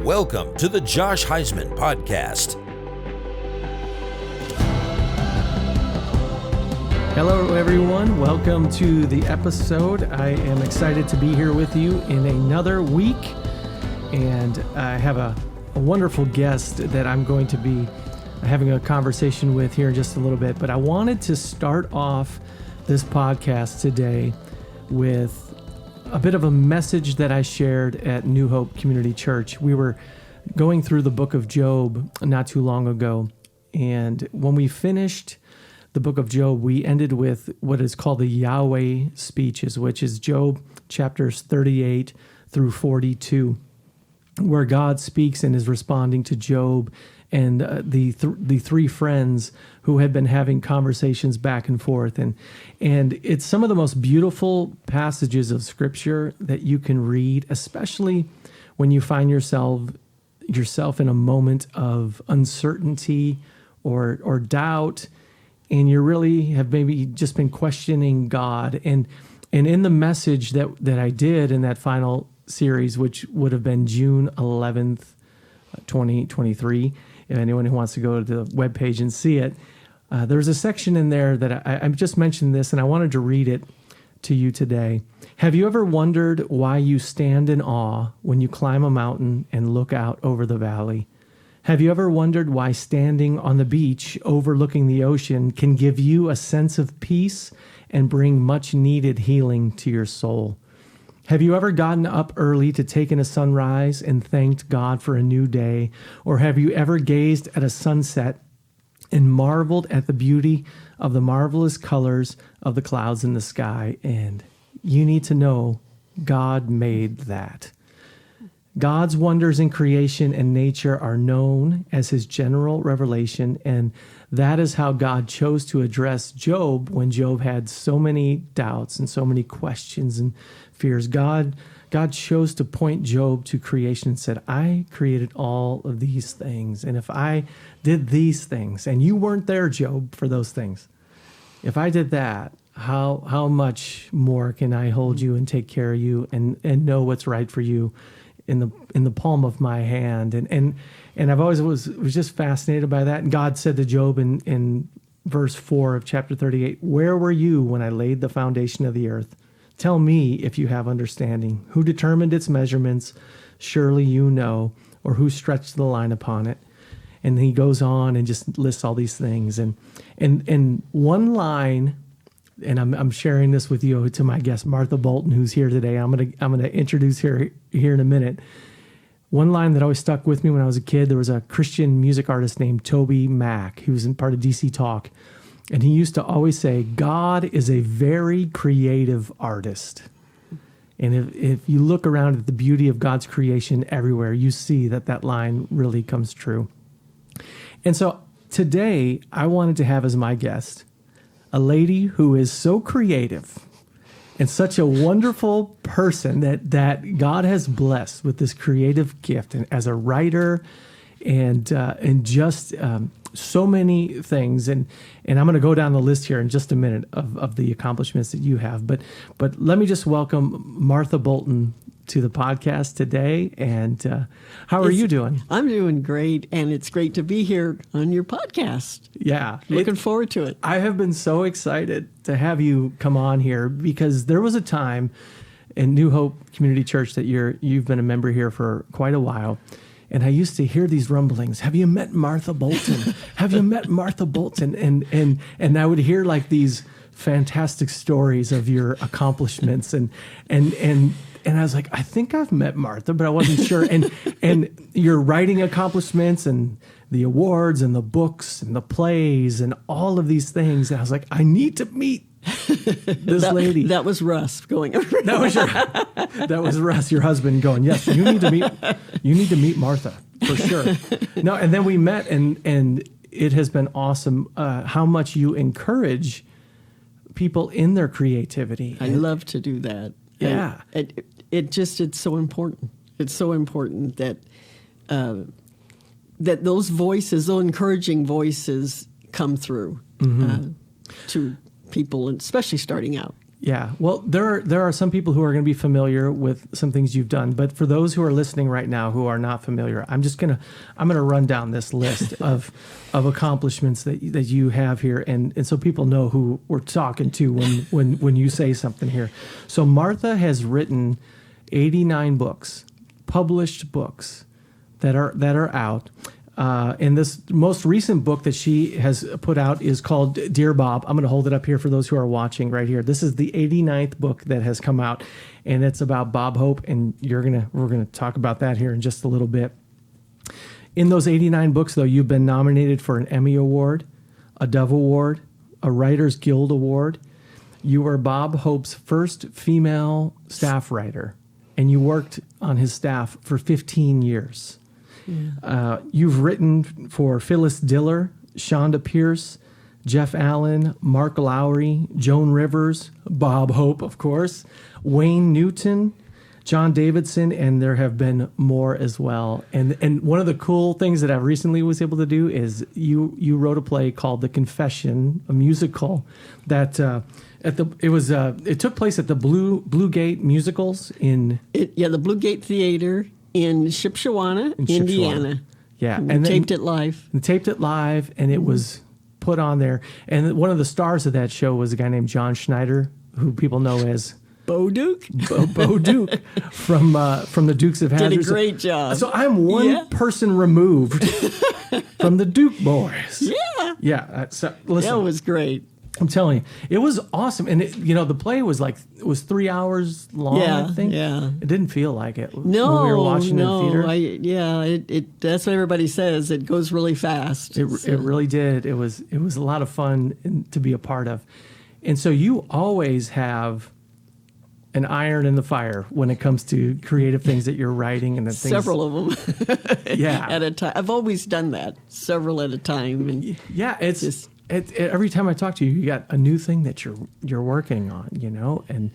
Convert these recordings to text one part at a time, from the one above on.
Welcome to the Josh Huisman Podcast. Hello, everyone. Welcome to the episode. I am excited to be here with you in another week, and I have a wonderful guest that I'm going to be having a conversation with here in just a little bit. But I wanted to start off this podcast today with a bit of a message that I shared at New Hope Community Church. We were going through the book of Job not too long ago, and when we finished the book of Job, we ended with what is called the Yahweh speeches, which is Job chapters 38 through 42, where God speaks and is responding to Job and the three friends who had been having conversations back and forth. And it's some of the most beautiful passages of Scripture that you can read, especially when you find yourself in a moment of uncertainty or doubt, and you really have maybe just been questioning God. And in the message that I did in that final series, which would have been June 11th, 2023, if anyone who wants to go to the webpage and see it, there's a section in there that I just mentioned this, and I wanted to read it to you today. Have you ever wondered why you stand in awe when you climb a mountain and look out over the valley? Have you ever wondered why standing on the beach overlooking the ocean can give you a sense of peace and bring much needed healing to your soul? Have you ever gotten up early to take in a sunrise and thanked God for a new day? Or have you ever gazed at a sunset and marveled at the beauty of the marvelous colors of the clouds in the sky? And you need to know God made that. God's wonders in creation and nature are known as his general revelation, and that is how God chose to address Job when Job had so many doubts and so many questions and fears. God chose to point Job to creation and said, I created all of these things, and if I did these things, and you weren't there, Job, for those things, if I did that, how much more can I hold you and take care of you and know what's right for you in the palm of my hand? And I've always was just fascinated by that. And God said to Job in verse 4 of chapter 38, where were you when I laid the foundation of the earth? Tell me if you have understanding. Who determined its measurements? Surely you know. Or who stretched the line upon it? And he goes on and just lists all these things. And one line, and I'm sharing this with you to my guest Martha Bolton, who's here today. I'm gonna introduce her here in a minute. One line that always stuck with me when I was a kid, there was a Christian music artist named Toby Mac, who was in part of DC Talk, and he used to always say, God is a very creative artist. And if you look around at the beauty of God's creation everywhere, you see that line really comes true. And so today, I wanted to have as my guest a lady who is so creative and such a wonderful person that God has blessed with this creative gift, and as a writer and just so many things. And I'm going to go down the list here in just a minute of the accomplishments that you have. But let me just welcome Martha Bolton to the podcast today. And how are you doing? I'm doing great, and it's great to be here on your podcast. Yeah. Looking forward to it. I have been so excited to have you come on here, because there was a time in New Hope Community Church that you've been a member here for quite a while. And I used to hear these rumblings. Have you met Martha Bolton? Have you met Martha Bolton? And I would hear like these fantastic stories of your accomplishments. And I was like, I think I've met Martha, but I wasn't sure. And your writing accomplishments and the awards and the books and the plays and all of these things. And I was like, I need to meet this lady. That was Russ going. That was Russ, your husband, going, yes, you need to meet Martha for sure. No, and then we met, and it has been awesome how much you encourage people in their creativity. I love to do that. Yeah. It's so important. It's so important that those voices, those encouraging voices, come through to people, and especially starting out. Yeah. Well, there are some people who are going to be familiar with some things you've done, but for those who are listening right now who are not familiar, I'm gonna run down this list of accomplishments that you have here, and so people know who we're talking to when you say something here. So Martha has written 89 books, published books that are out. And this most recent book that she has put out is called Dear Bob. I'm going to hold it up here for those who are watching right here. This is the 89th book that has come out, and it's about Bob Hope, and we're going to talk about that here in just a little bit. In those 89 books, though, you've been nominated for an Emmy Award, a Dove Award, a Writers Guild Award. You were Bob Hope's first female staff writer, and you worked on his staff for 15 years. Yeah. You've written for Phyllis Diller, Shonda Pierce, Jeff Allen, Mark Lowry, Joan Rivers, Bob Hope, of course, Wayne Newton, John Davidson, and there have been more as well. And one of the cool things that I recently was able to do is you wrote a play called The Confession, a musical that it took place at the Blue Gate Musicals the Blue Gate Theater in Shipshewana, Indiana. Yeah, and taped it live. And taped it live, and it was put on there. And one of the stars of that show was a guy named John Schneider, who people know as Bo Duke. Bo Duke from the Dukes of Hazzard. Did a great job. So I'm one person removed from the Duke boys. Yeah. Yeah. So listen, that was great. I'm telling you, it was awesome. And the play was 3 hours long, I think. Yeah. It didn't feel like it when no, we were watching in the theater. That's what everybody says. It goes really fast. It really did. It was a lot of fun to be a part of. And so you always have an iron in the fire when it comes to creative things that you're writing and several of them. Yeah. At a time. I've always done that, several at a time. And yeah, it's just every time I talk to you, you got a new thing that you're working on, and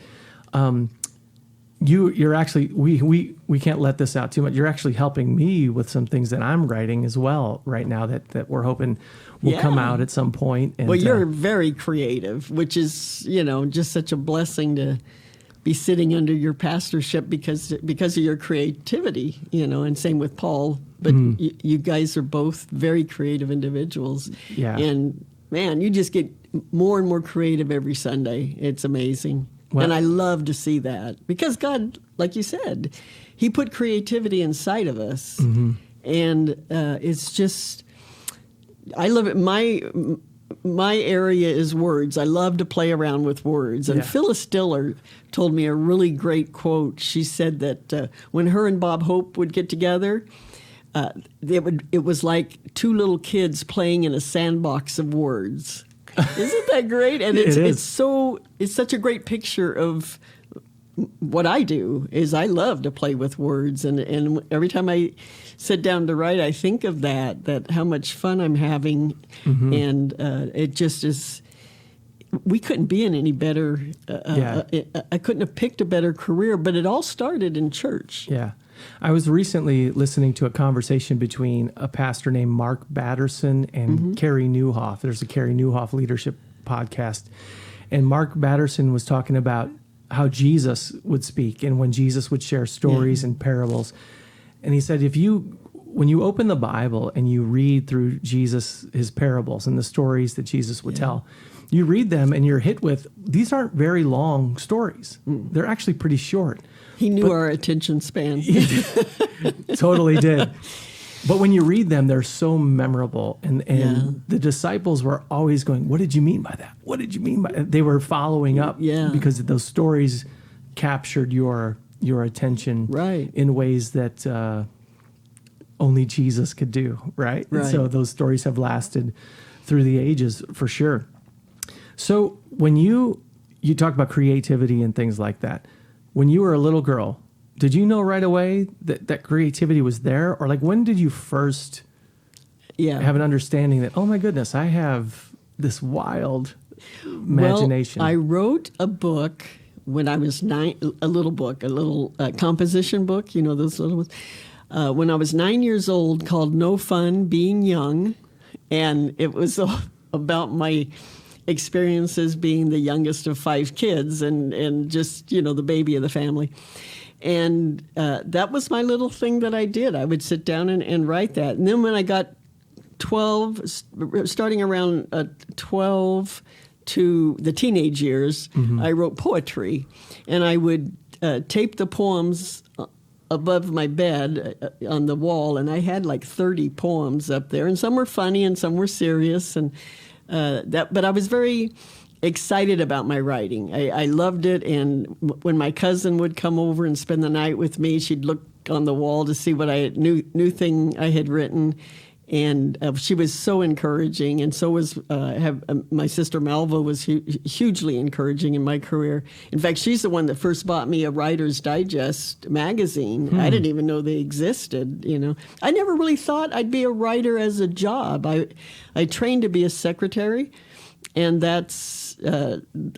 you're actually we can't let this out too much. You're actually helping me with some things that I'm writing as well right now that we're hoping will come out at some point. And, well, you're very creative, which is just such a blessing to be sitting under your pastorship because of your creativity, and same with Paul. But you guys are both very creative individuals. Yeah. And man, you just get more and more creative every Sunday. It's amazing. Well, and I love to see that because God, like you said, He put creativity inside of us. Mm-hmm. And it's just, I love it. My area is words. I love to play around with words. And Phyllis Diller told me a really great quote. She said that when her and Bob Hope would get together, it was like two little kids playing in a sandbox of words. Isn't that great? And it's such a great picture of what I do. Is I love to play with words, and every time I sit down to write, I think of that how much fun I'm having, and it just is. We couldn't be in any better. I couldn't have picked a better career, but it all started in church. Yeah. I was recently listening to a conversation between a pastor named Mark Batterson and Carrie Newhoff. There's a Carrie Newhoff leadership podcast. And Mark Batterson was talking about how Jesus would speak and when Jesus would share stories and parables. And he said, when you open the Bible and you read through his parables and the stories that Jesus would tell, you read them and you're hit with, these aren't very long stories. They're actually pretty short. He knew our attention span. Totally did. But when you read them, they're so memorable. And the disciples were always going, what did you mean by that? What did you mean by that? They were following up because those stories captured your attention in ways that only Jesus could do, right? And so those stories have lasted through the ages for sure. So when you talk about creativity and things like that, when you were a little girl, did you know right away that creativity was there? Or when did you first have an understanding that, oh my goodness, I have this wild imagination? Well, I wrote a book when I was 9, a little composition book, those little ones, when I was 9 years old, called No Fun Being Young. And it was about experiences being the youngest of 5 kids and just, the baby of the family. And that was my little thing that I did. I would sit down and write that. And then when I got 12, starting around 12 to the teenage years, I wrote poetry. And I would tape the poems above my bed on the wall. And I had like 30 poems up there. And some were funny and some were serious. And but I was very excited about my writing. I loved it, and when my cousin would come over and spend the night with me, she'd look on the wall to see what new thing I had written, and she was so encouraging, and so was my sister Malva was hugely encouraging in my career. In fact, she's the one that first bought me a Writer's Digest magazine. I didn't even know they existed. I never really thought I'd be a writer as a job. I trained to be a secretary. And that's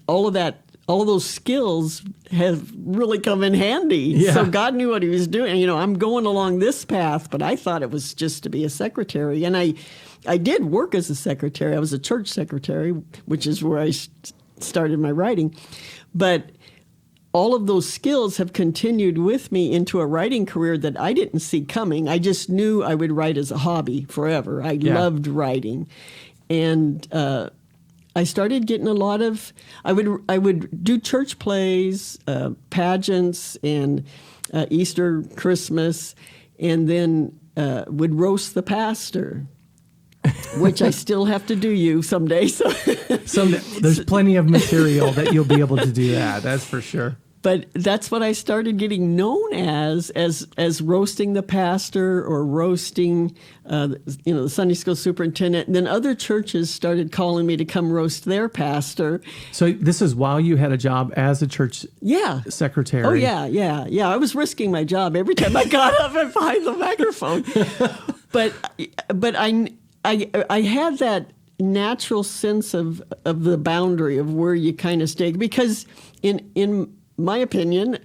all of those skills have really come in handy. Yeah. So God knew what he was doing. I'm going along this path, but I thought it was just to be a secretary. And I did work as a secretary. I was a church secretary, which is where I started my writing. But all of those skills have continued with me into a writing career that I didn't see coming. I just knew I would write as a hobby forever. I loved writing. And I started getting a lot of. I would do church plays, pageants, and Easter, Christmas, and then would roast the pastor, which I still have to do someday. So there's plenty of material that you'll be able to do that. That's for sure. But that's what I started getting known as roasting the pastor or roasting, the Sunday school superintendent. And then other churches started calling me to come roast their pastor. So this is while you had a job as a church secretary. Oh, yeah. I was risking my job every time I got up and behind the microphone. But I had that natural sense of the boundary of where you kind of stay, because in my opinion,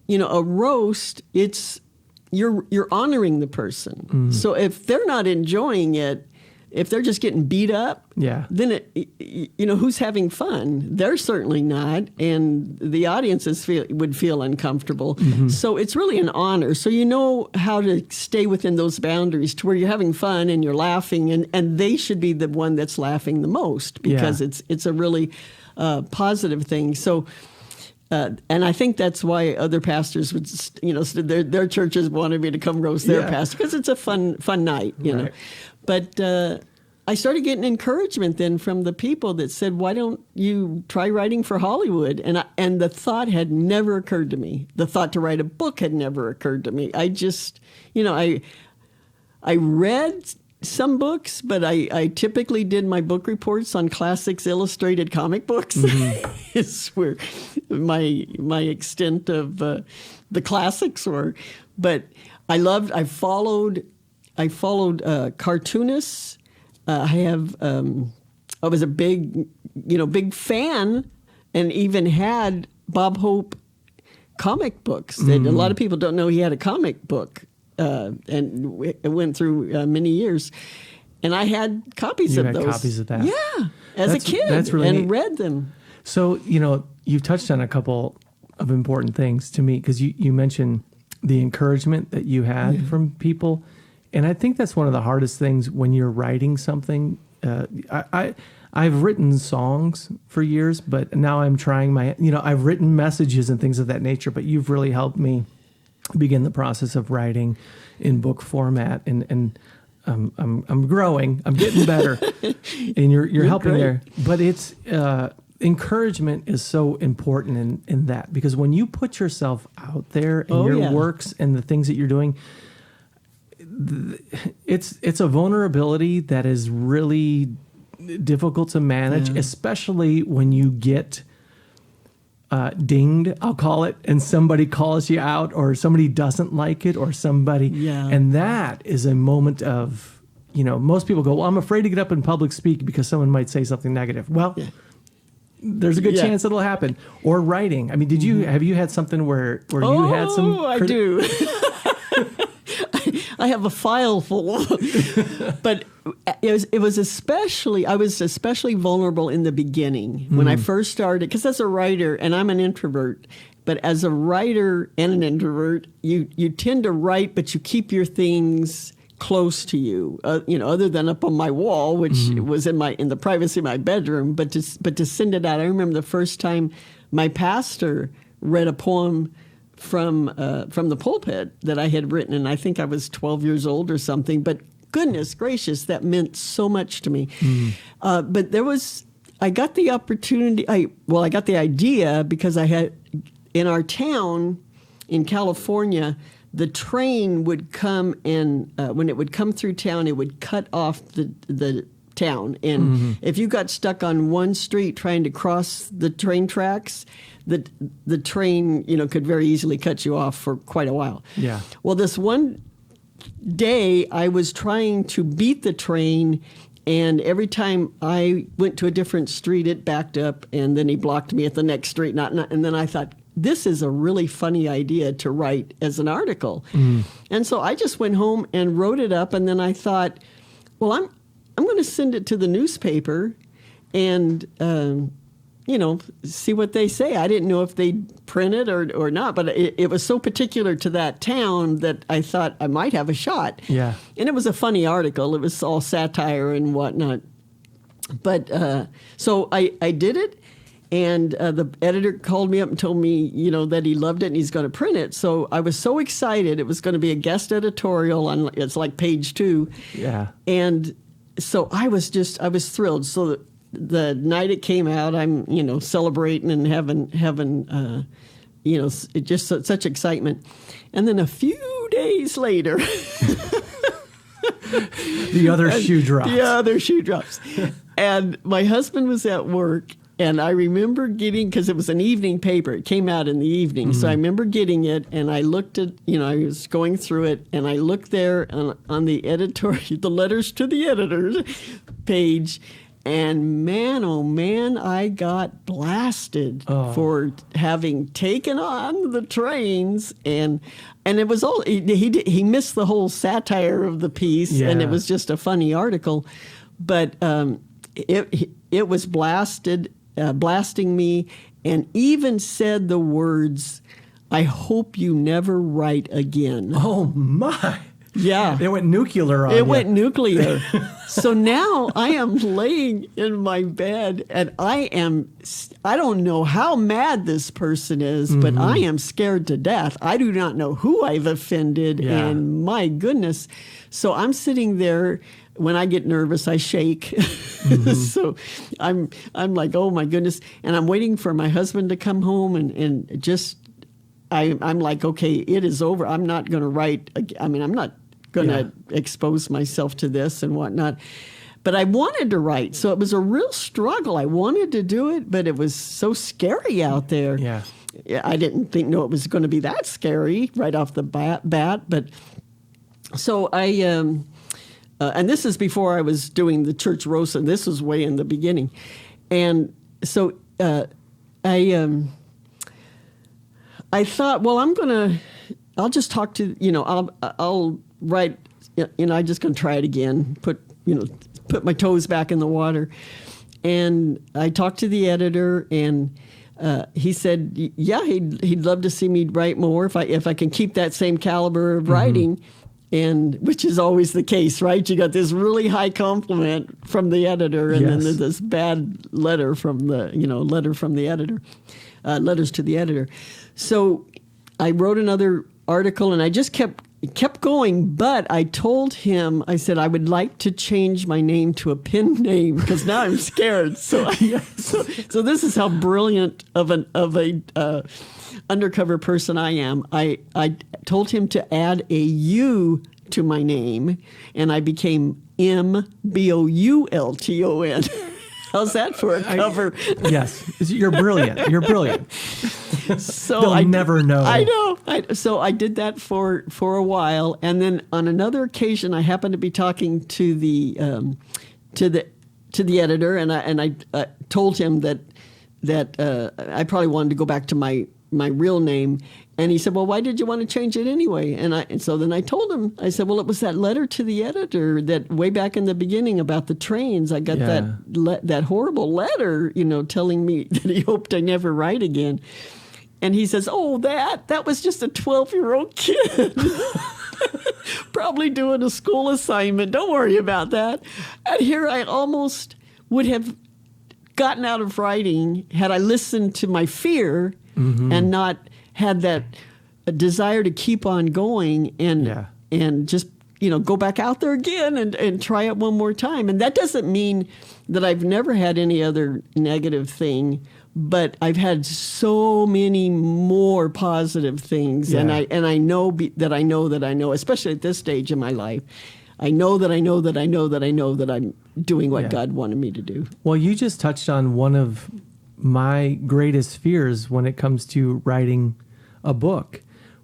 a roast, you're honoring the person. So if they're not enjoying it, if they're just getting beat up, then who's having fun? They're certainly not, and the audiences would feel uncomfortable. So it's really an honor. So you know how to stay within those boundaries to where you're having fun and you're laughing, and they should be the one that's laughing the most, because it's a really positive thing. So. And I think that's why other pastors would, their churches wanted me to come roast their pastor, because it's a fun night, know. But I started getting encouragement then from the people that said, "Why don't you try writing for Hollywood?" And the thought had never occurred to me. The thought to write a book had never occurred to me. I just, I read some books, but I typically did my book reports on Classics Illustrated comic books. It's where my extent of the classics were. But I followed cartoonists. I was a big fan, and even had Bob Hope comic books. That a lot of people don't know he had a comic book. And it went through many years, and I had copies of those. Copies of that, as a kid, that's really neat. Read them. So you've touched on a couple of important things to me, because you mentioned the encouragement that you had from people, and I think that's one of the hardest things when you're writing something. I've written songs for years, but now I'm trying I've written messages and things of that nature. But you've really helped me begin the process of writing in book format, and I'm growing, I'm getting better, and you're helping great. there. But it's encouragement is so important in that, because when you put yourself out there in your works and the things that you're doing, it's a vulnerability that is really difficult to manage, especially when you get dinged, I'll call it, and somebody calls you out, or somebody doesn't like it, or somebody, and that is a moment of, most people go, well, I'm afraid to get up in public speak because someone might say something negative. Well, there's a good chance it'll happen. Or writing. I mean, have you had something where you had some? Oh, I do. I have a file full. But it was especially, I was especially vulnerable in the beginning when I first started, because as a writer, and I'm an introvert, but as a writer and an introvert, you tend to write, but you keep your things close to you, other than up on my wall, which was in the privacy of my bedroom, but to send it out. I remember the first time my pastor read a poem from the pulpit that I had written, and I think I was 12 years old or something, but goodness gracious, that meant so much to me. But I got the opportunity, I got the idea because I had, in our town in California, the train would come and when it would come through town, it would cut off the town. And if you got stuck on one street trying to cross the train tracks, the train, could very easily cut you off for quite a while. Yeah. Well, this one day I was trying to beat the train, and every time I went to a different street, it backed up, and then he blocked me at the next street. And then I thought, this is a really funny idea to write as an article. And so I just went home and wrote it up, and then I thought, well, I'm going to send it to the newspaper and see what they say. I didn't know if they'd print it or not, but it was so particular to that town that I thought I might have a shot. Yeah. And it was a funny article. It was all satire and whatnot. But so I did it. And the editor called me up and told me, that he loved it and he's going to print it. So I was so excited. It was going to be a guest editorial on, it's like page 2. Yeah. And so I was thrilled. So the night it came out, I'm, celebrating and having just such excitement. And then a few days later, the other shoe drops. The other shoe drops. And my husband was at work. And I remember because it was an evening paper. It came out in the evening. So I remember getting it, and I looked at, I was going through it, and I looked there on the the letters to the editors page, and man, oh man, I got blasted for having taken on the trains. And it was all, he missed the whole satire of the piece, and it was just a funny article. But it was blasting me, and even said the words, "I hope you never write again." Oh my! Yeah, it went nuclear on you. It went nuclear. So now I am laying in my bed, and I don't know how mad this person is, but I am scared to death. I do not know who I've offended, and my goodness. So I'm sitting there. When I get nervous, I shake. So I'm like, oh my goodness. And I'm waiting for my husband to come home, and just, I'm like, okay, it is over. I'm not going to write. I'm not going to expose myself to this and whatnot. But I wanted to write. So it was a real struggle. I wanted to do it, but it was so scary out there. Yeah. I didn't know it was going to be that scary right off the bat. But so I, and this is before I was doing the church roast, and this was way in the beginning. And so I thought, well, I'll just talk to, I'll write, I'm just going to try it again, put my toes back in the water. And I talked to the editor, and he said, yeah, he'd love to see me write more if I can keep that same caliber of writing. And which is always the case, right? You got this really high compliment from the editor, and then this bad letter from the editor, letters to the editor. So I wrote another article, and I just kept going. But I told him, I said I would like to change my name to a pen name because now I'm scared. So this is how brilliant of a undercover person I am. I told him to add a U to my name, and I became M-Bolton. How's that for a cover? Yes, you're brilliant. You're brilliant. So They'll never know. I know. So I did that for a while, and then on another occasion, I happened to be talking to the editor, and I told him that I probably wanted to go back to my real name, And he said, well, why did you want to change it anyway? And so then I told him, I said, well, it was that letter to the editor that way back in the beginning about the trains. I got that horrible letter, telling me that he hoped I never write again. And he says, oh, that was just a 12-year-old kid. Probably doing a school assignment. Don't worry about that. And here I almost would have gotten out of writing had I listened to my fear and not had that desire to keep on going and just go back out there again and try it one more time. And that doesn't mean that I've never had any other negative thing, but I've had so many more positive things. And I know that I know, especially at this stage in my life, I know that I'm doing what God wanted me to do. Well, you just touched on one of my greatest fears when it comes to writing a book,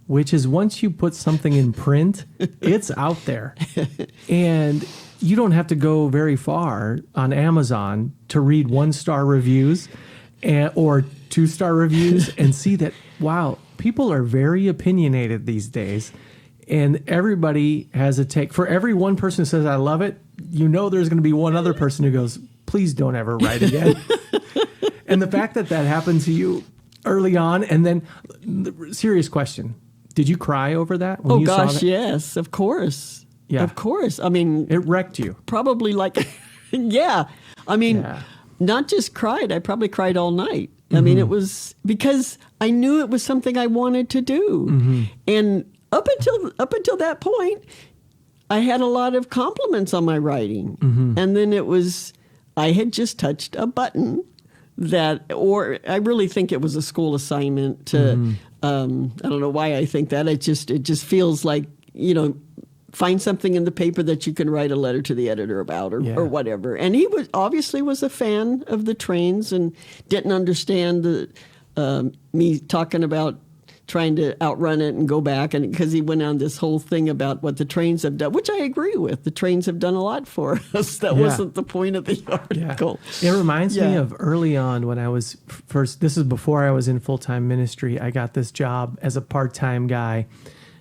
which is once you put something in print, it's out there. And you don't have to go very far on Amazon to read 1-star reviews or 2-star reviews and see that, wow, people are very opinionated these days. And everybody has a take. For every one person who says, I love it, there's going to be one other person who goes, please don't ever write again. And the fact that happened to you early on, and then, serious question, did you cry over that? When you saw that? Yes, of course. Yeah. Of course. I mean, it wrecked you. Probably yeah. I mean, not just cried, I probably cried all night. I mean, it was because I knew it was something I wanted to do. And up until that point, I had a lot of compliments on my writing. And then I had just touched a button or I really think it was a school assignment to, I don't know why I think that. It just feels like, find something in the paper that you can write a letter to the editor about or whatever. And he obviously was a fan of the trains and didn't understand me talking about trying to outrun it and go back, and because he went on this whole thing about what the trains have done, which I agree with. The trains have done a lot for us. That wasn't the point of the article. It reminds me of early on when I was first, this is before I was in full-time ministry, I got this job as a part-time guy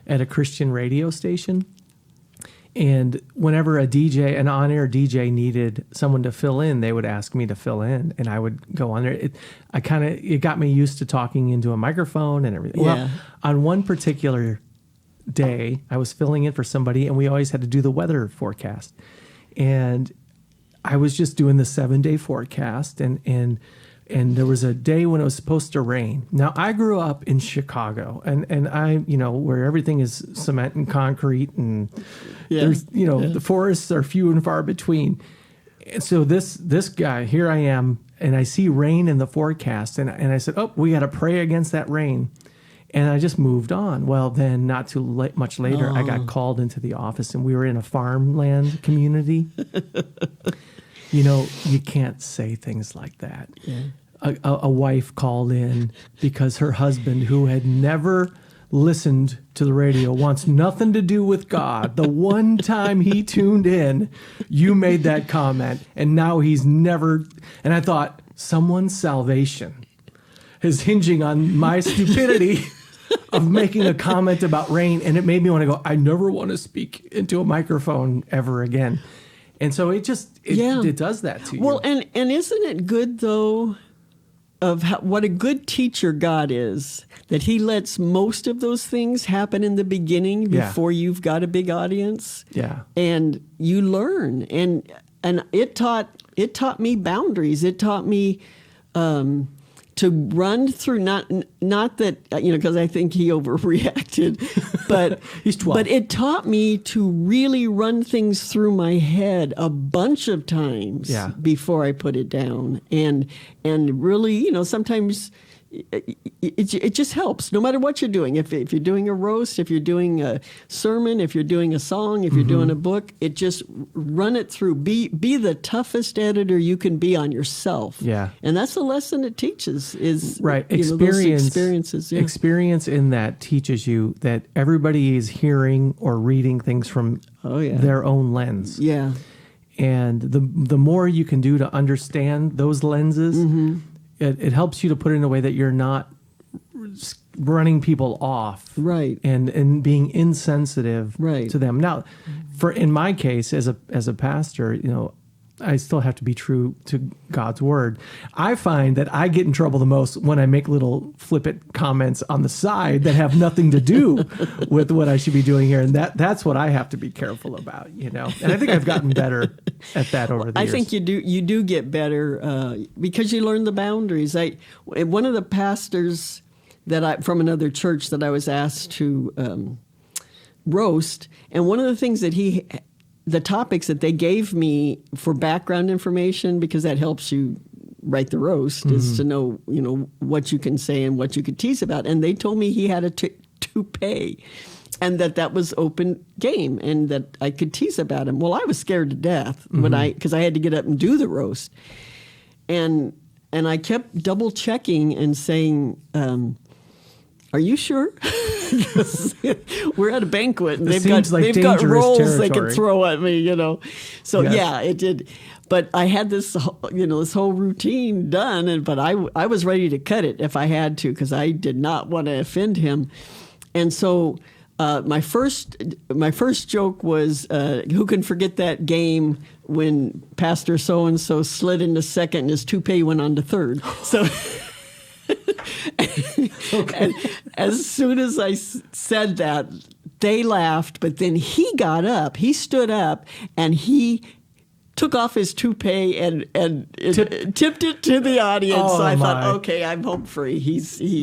at a Christian radio station. And whenever an on-air DJ needed someone to fill in, they would ask me to fill in, and I would go on there. It got me used to talking into a microphone and everything. Yeah. Well, on one particular day, I was filling in for somebody, and we always had to do the weather forecast. And I was just doing the 7-day forecast, and there was a day when it was supposed to rain. Now, I grew up in Chicago, and I, where everything is cement and concrete, and there's, the forests are few and far between. And so this guy, here I am, and I see rain in the forecast, and I said, oh, we got to pray against that rain. And I just moved on. Well, then not too much later, I got called into the office, and we were in a farmland community. You can't say things like that. Yeah. A wife called in because her husband, who had never listened to the radio, wants nothing to do with God. The one time he tuned in, you made that comment, and now he's never. And I thought, someone's salvation is hinging on my stupidity of making a comment about rain. And it made me want to go, I never want to speak into a microphone ever again. And so it does that to you. Well, and isn't it good, though, of what a good teacher God is, that he lets most of those things happen in the beginning before you've got a big audience. Yeah. And you learn. And it taught me boundaries. It taught me to run through, not that, because I think he overreacted, but he's 12. But it taught me to really run things through my head a bunch of times before I put it down. And really, sometimes it just helps, no matter what you're doing. If you're doing a roast, if you're doing a sermon, if you're doing a song, if you're doing a book, it just run it through. Be the toughest editor you can be on yourself. Yeah, and that's the lesson it teaches. Is right experiences. Yeah. Experience in that teaches you that everybody is hearing or reading things from their own lens. Yeah, and the more you can do to understand those lenses. It helps you to put it in a way that you're not running people off, right, and being insensitive, right, to them. Now, in my case, as a pastor, I still have to be true to God's word. I find that I get in trouble the most when I make little flippant comments on the side that have nothing to do with what I should be doing here, and that's what I have to be careful about, And I think I've gotten better at that over the years. I think you do get better because you learn the boundaries. One of the pastors from another church that I was asked to roast, and one of the things that the topics that they gave me for background information, because that helps you write the roast, is to know, what you can say and what you could tease about. And they told me he had a toupee, and that was open game, and that I could tease about him. Well, I was scared to death because I had to get up and do the roast, and I kept double checking and saying, "Are you sure?" We're at a banquet and they've got rolls territory they could throw at me, So yes. Yeah, it did. But I had this, this whole routine done, but I was ready to cut it if I had to, because I did not want to offend him. And so my first joke was, who can forget that game when Pastor so and so slid into second and his toupee went on to third? So. Okay. And as soon as I said that, they laughed, but then he stood up, and he took off his toupee and tipped it to the audience. Oh, so I thought, okay, I'm home free. He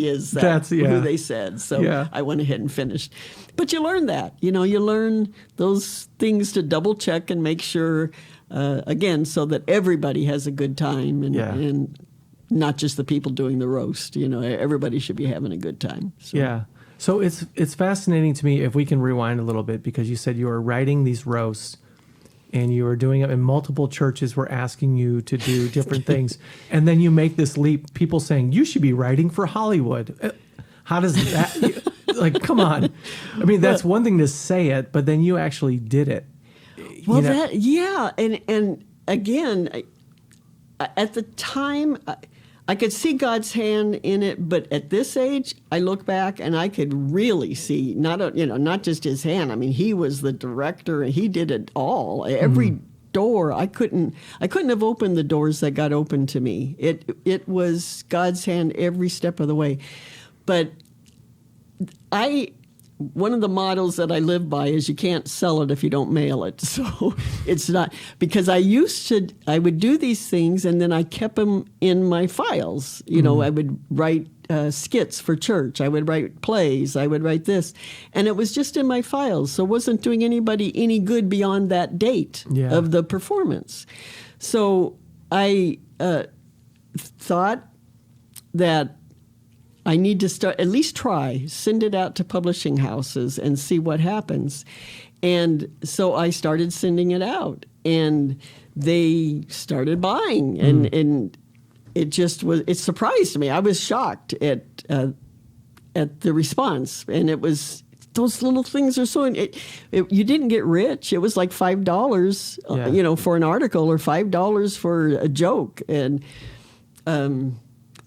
is who they said. So I went ahead and finished. But you learn that. You learn those things to double check and make sure, again, so that everybody has a good time and not just the people doing the roast. Everybody should be having a good time. So. Yeah. So it's fascinating to me, if we can rewind a little bit, because you said you were writing these roasts and you were doing it, and multiple churches were asking you to do different things. And then you make this leap, people saying, you should be writing for Hollywood. How does that, come on. I mean, that's one thing to say it, but then you actually did it. Well, and again, at the time, I could see God's hand in it, but at this age, I look back and I could really see not just his hand. I mean, he was the director and he did it all. Every door, I couldn't have opened the doors that got opened to me. It was God's hand every step of the way. But one of the models that I live by is you can't sell it if you don't mail it. So it's not, because I would do these things and then I kept them in my files. I would write skits for church. I would write plays. I would write this. And it was just in my files. So it wasn't doing anybody any good beyond that date of the performance. So I thought that I need to send it out to publishing houses and see what happens. And so I started sending it out, and they started buying, and it surprised me. I was shocked at the response, and it was, those little things are so, you didn't get rich. It was like $5, for an article, or $5 for a joke. And,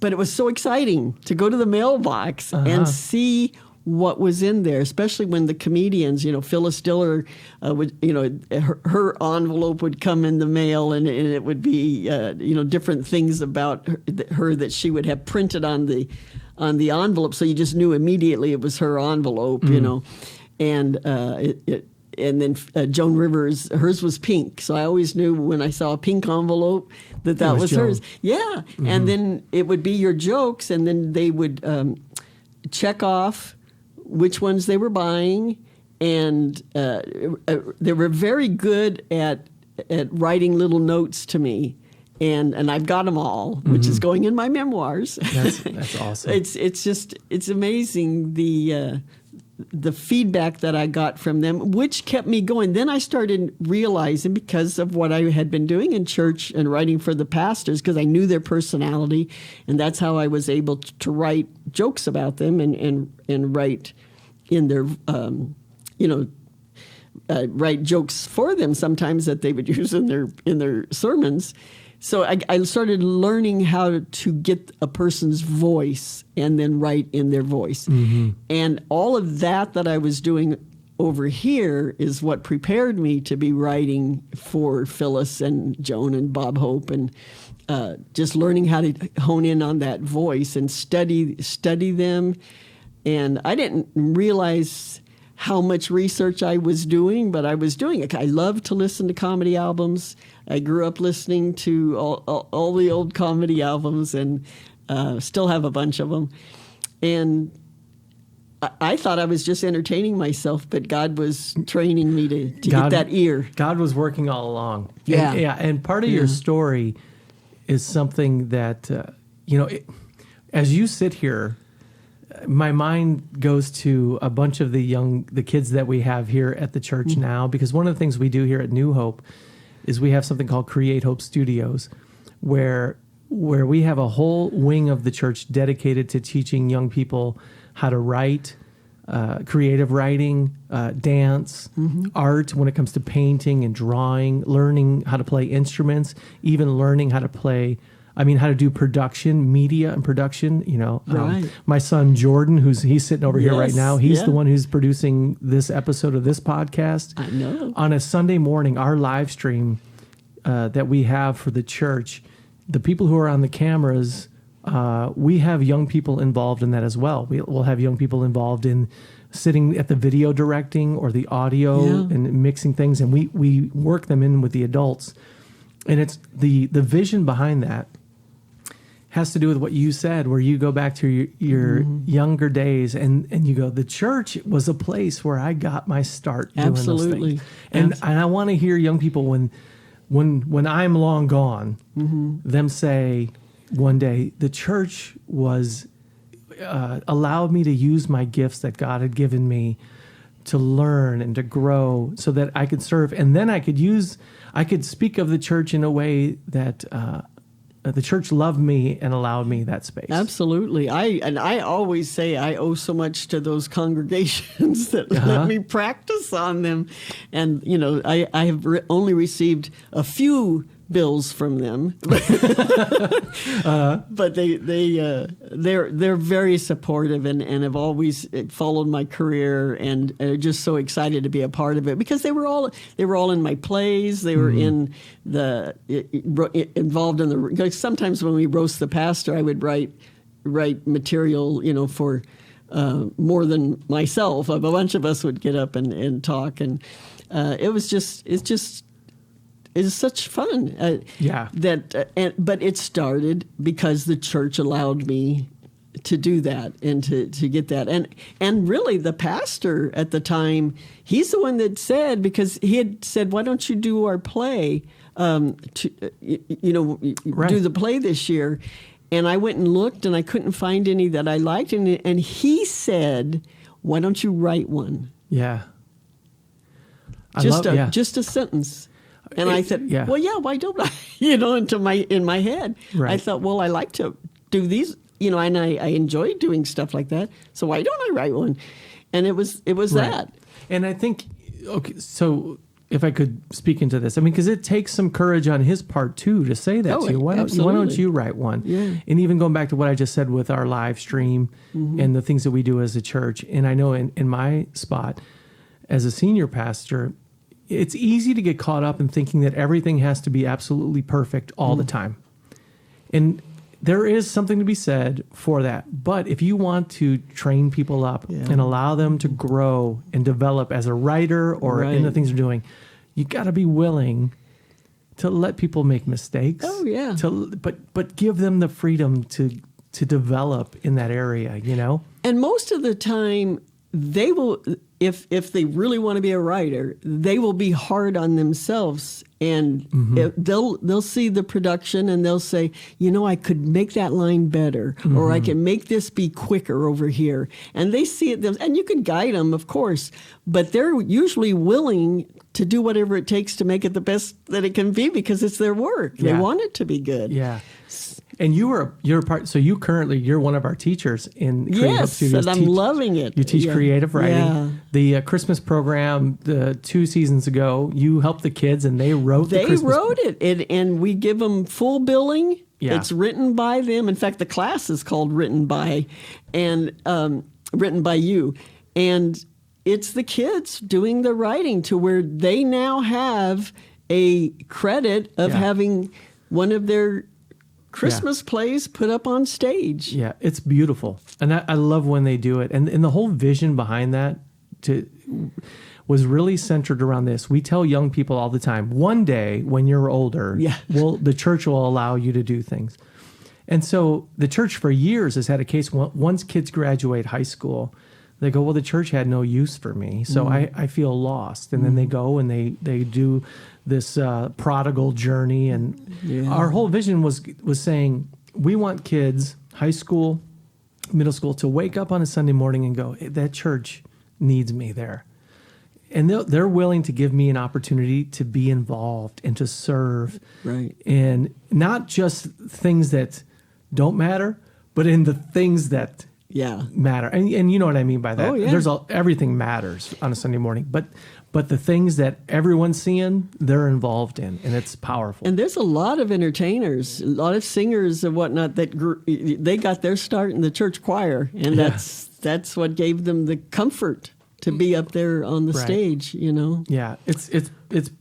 but it was so exciting to go to the mailbox and see what was in there, especially when the comedians, Phyllis Diller would, her envelope would come in the mail, and it would be, different things about her that she would have printed on the envelope, so you just knew immediately it was her envelope, and and then Joan Rivers, hers was pink, so I always knew when I saw a pink envelope that was hers. Yeah, and then it would be your jokes, and then they would check off which ones they were buying, and they were very good at writing little notes to me, and I've got them all, which is going in my memoirs. That's awesome. It's amazing the feedback that I got from them, which kept me going. Then I started realizing, because of what I had been doing in church and writing for the pastors, because I knew their personality, and that's how I was able to write jokes about them and write in their, write jokes for them sometimes that they would use in their sermons. So I started learning how to get a person's voice and then write in their voice. And all of that I was doing over here is what prepared me to be writing for Phyllis and Joan and Bob Hope, and just learning how to hone in on that voice and study them. And I didn't realize how much research I was doing, but I was doing it. I love to listen to comedy albums. I grew up listening to all the old comedy albums, and still have a bunch of them. And I thought I was just entertaining myself, but God was training me to get that ear. God was working all along. Yeah. And part of your story is something that, as you sit here, my mind goes to a bunch of the kids that we have here at the church now, because one of the things we do here at New Hope is we have something called Create Hope Studios, where we have a whole wing of the church dedicated to teaching young people how to write, creative writing, dance, art when it comes to painting and drawing, learning how to play instruments, even learning how to do production, media and production. Right. My son Jordan, he's sitting over here right now, he's yeah. the one who's producing this episode of this podcast. I know. On a Sunday morning, our live stream that we have for the church, the people who are on the cameras, we have young people involved in that as well. We'll have young people involved in sitting at the video directing or the audio and mixing things, and we work them in with the adults. And it's the vision behind that has to do with what you said, where you go back to your younger days and you go, the church was a place where I got my start doing Absolutely. those things. And I want to hear young people when I'm long gone, them say one day, the church was allowed me to use my gifts that God had given me to learn and to grow so that I could serve. And then I could speak of the church in a way that the church loved me and allowed me that space. Absolutely. I always say I owe so much to those congregations that let me practice on them. And, I have only received a few bills from them, but they're very supportive and have always followed my career and are just so excited to be a part of it, because they were all in my plays. They were involved in the. Sometimes when we roast the pastor, I would write material, for more than myself. A bunch of us would get up and talk, and it's such fun. But it started because the church allowed me to do that and to get that. And really the pastor at the time, he's the one that said, because he had said, why don't you do our play, do the play this year? And I went and looked and I couldn't find any that I liked. And he said, why don't you write one? Yeah. Just a sentence. And I said, well, why don't I? In my head. Right. I thought, well, I like to do these, and I enjoy doing stuff like that. So why don't I write one? And it was right. that. And I think, okay, so if I could speak into this, because it takes some courage on his part too to say that to you. Why don't you write one? Yeah. And even going back to what I just said with our live stream and the things that we do as a church. And I know in my spot as a senior pastor, it's easy to get caught up in thinking that everything has to be absolutely perfect all the time. And there is something to be said for that. But if you want to train people up and allow them to grow and develop as a writer or in the things they're doing, you got to be willing to let people make mistakes. Oh, yeah. But give them the freedom to develop in that area, And most of the time, they will, if they really want to be a writer, they will be hard on themselves, and they'll see the production and they'll say, I could make that line better, or I can make this be quicker over here. And they see it, and you can guide them, of course, but they're usually willing to do whatever it takes to make it the best that it can be, because it's their work. They want it to be good. Yeah. And you're part. So you're one of our teachers in Creative Hope Studios. Yes, and I'm loving it. You teach creative writing. Yeah. The Christmas program, 2 seasons ago, you helped the kids, and they wrote the Christmas wrote it, and we give them full billing. Yeah. It's written by them. In fact, the class is called Written By, and Written by You. And it's the kids doing the writing to where they now have a credit of having one of their Christmas plays put up on stage. Yeah, it's beautiful. And I love when they do it. And the whole vision behind that was really centered around this. We tell young people all the time, one day when you're older, the church will allow you to do things. And so the church for years has had a case, once kids graduate high school, they go, well, the church had no use for me, so I feel lost. And then they go and they do this prodigal journey. And our whole vision was saying, we want kids, high school, middle school, to wake up on a Sunday morning and go, that church needs me there. And they're willing to give me an opportunity to be involved and to serve. Right. And not just things that don't matter, but in the things that matter. And you know what I mean by that. Oh, yeah. Everything matters on a Sunday morning. But the things that everyone's seeing, they're involved in, and it's powerful. And there's a lot of entertainers, a lot of singers and whatnot that they got their start in the church choir, and that's what gave them the comfort to be up there on the stage, you know. Yeah, it's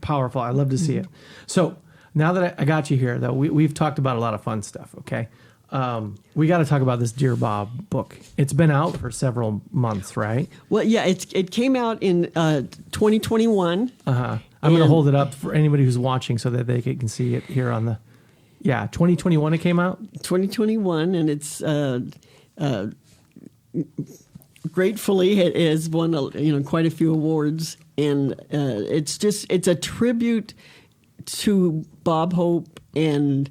powerful. I love to see it. So now that I got you here, though, we've talked about a lot of fun stuff. Okay, we got to talk about this Dear Bob book. It's been out for several months, right? Well, yeah, it came out in 2021. I'm going to hold it up for anybody who's watching so that they can see it here on the. Yeah, 2021 it came out. 2021, and it's. Gratefully, it has won quite a few awards, and it's a tribute to Bob Hope. And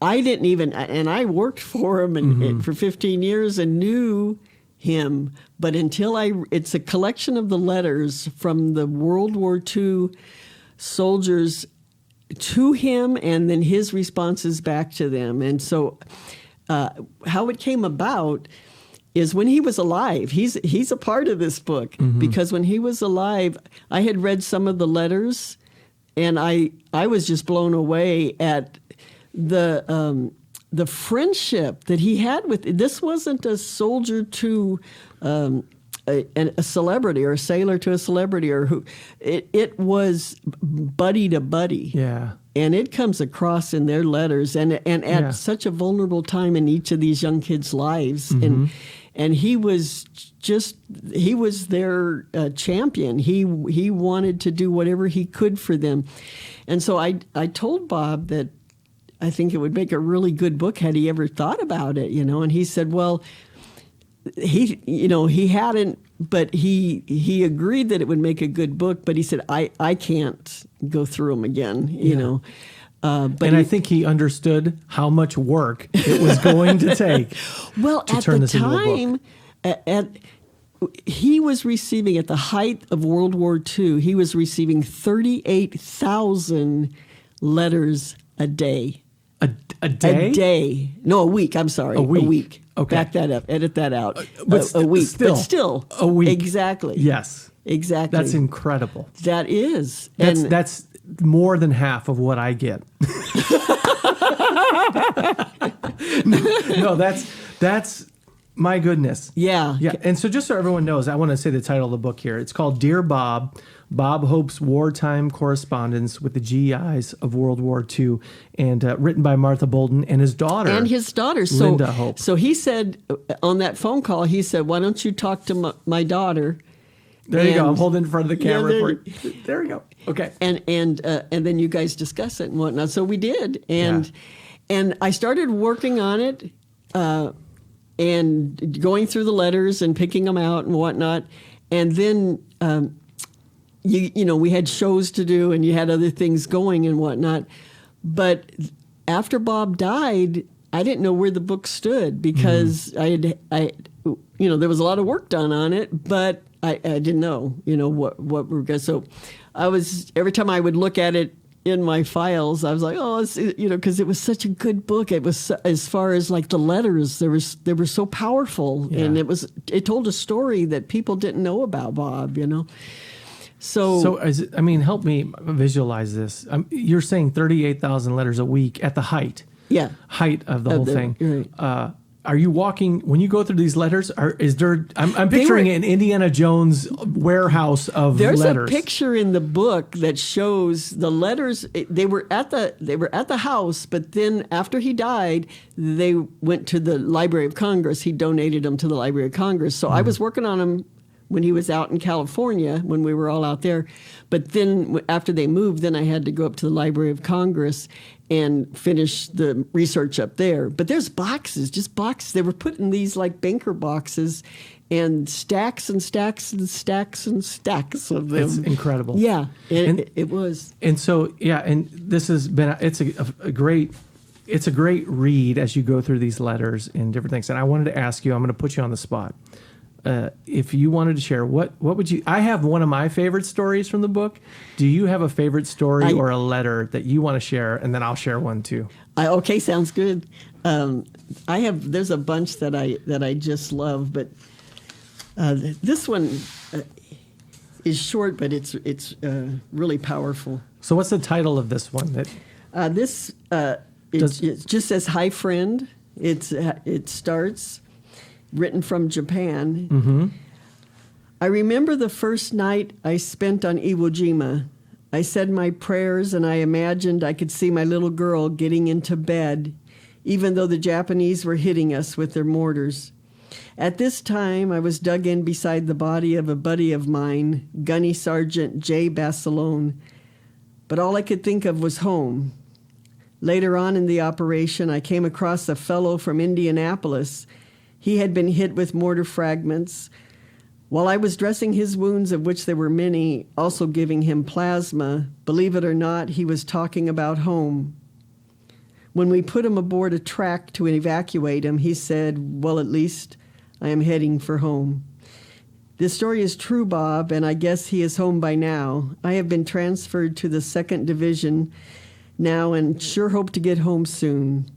I didn't even, and I worked for him for 15 years and knew him, but it's a collection of the letters from the World War II soldiers to him, and then his responses back to them. And so, how it came about is when he was alive. He's a part of this book because when he was alive, I had read some of the letters, and I was just blown away at the friendship that he had with. This wasn't a soldier to a celebrity or a sailor to a celebrity or who. It was buddy to buddy. Yeah. And it comes across in their letters, and at such a vulnerable time in each of these young kids' lives, and he was their champion. He wanted to do whatever he could for them, and so I told Bob that I think it would make a really good book had he ever thought about it, and he said, well, he hadn't. But he agreed that it would make a good book, but he said, I can't go through them again, you know. But I think he understood how much work it was going to take to turn this into a book. He was receiving, at the height of World War II, he was receiving 38,000 letters a day. A day? A day. No, a week. I'm sorry. A week. A week. Okay. Back that up. Edit that out. A week. But still. A week. Exactly. Yes. Exactly. That's incredible. That is. That's more than half of what I get. No, that's my goodness. Yeah. Yeah. And so just so everyone knows, I want to say the title of the book here. It's called Dear Bob, Bob Hope's Wartime Correspondence with the GIs of World War II, and written by Martha Bolton and his daughter. Linda Hope. So he said, on that phone call, he said, why don't you talk to my daughter? There you go. I'm holding in front of the camera. There we go. Okay. And then you guys discuss it and whatnot. So we did. And I started working on it and going through the letters and picking them out and whatnot. And then, we had shows to do and you had other things going and whatnot. But after Bob died, I didn't know where the book stood because there was a lot of work done on it, but I didn't know, what we're going to. So every time I would look at it in my files, I was like, because it was such a good book. It was, as far as like the letters, they were so powerful, and it told a story that people didn't know about Bob, So help me visualize this. You're saying 38,000 letters a week at the height of the whole thing. Right. Are you walking when you go through these letters? I'm picturing an Indiana Jones warehouse of letters. There's a picture in the book that shows the letters. They were at the house, but then after he died, they went to the Library of Congress. He donated them to the Library of Congress. So I was working on them when he was out in California, when we were all out there. But then after they moved, then I had to go up to the Library of Congress and finish the research up there. But there's just boxes. They were put in these like banker boxes and stacks and stacks and stacks and stacks of them. It's incredible. Yeah, it was. And so, and this has been, it's a great read as you go through these letters and different things. And I wanted to ask you, I'm going to put you on the spot. If you wanted to share, what would you? I have one of my favorite stories from the book. Do you have a favorite story or a letter that you want to share, and then I'll share one too? Okay, sounds good. There's a bunch that I just love, but this one is short, but it's really powerful. So, what's the title of this one? It just says "Hi, friend." It starts. Written from Japan. Mm-hmm. I remember the first night I spent on Iwo Jima. I said my prayers and I imagined I could see my little girl getting into bed, even though the Japanese were hitting us with their mortars. At this time, I was dug in beside the body of a buddy of mine, Gunny Sergeant J. Basilone. But all I could think of was home. Later on in the operation, I came across a fellow from Indianapolis. He had been hit with mortar fragments. While I was dressing his wounds, of which there were many, also giving him plasma, believe it or not, he was talking about home. When we put him aboard a track to evacuate him, he said, "Well, at least I am heading for home." This story is true, Bob, and I guess he is home by now. I have been transferred to the 2nd Division now and sure hope to get home soon.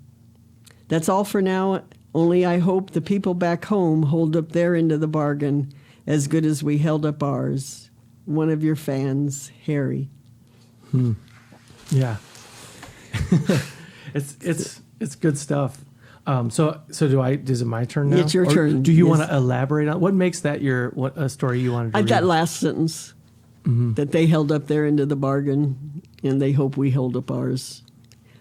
That's all for now. Only I hope the people back home hold up their end of the bargain as good as we held up ours. One of your fans, Harry. Yeah. It's good stuff. So is it my turn now? It's your turn. Do you want to elaborate on what makes that a story you wanted to read? That last sentence, that they held up their end of the bargain and they hope we held up ours.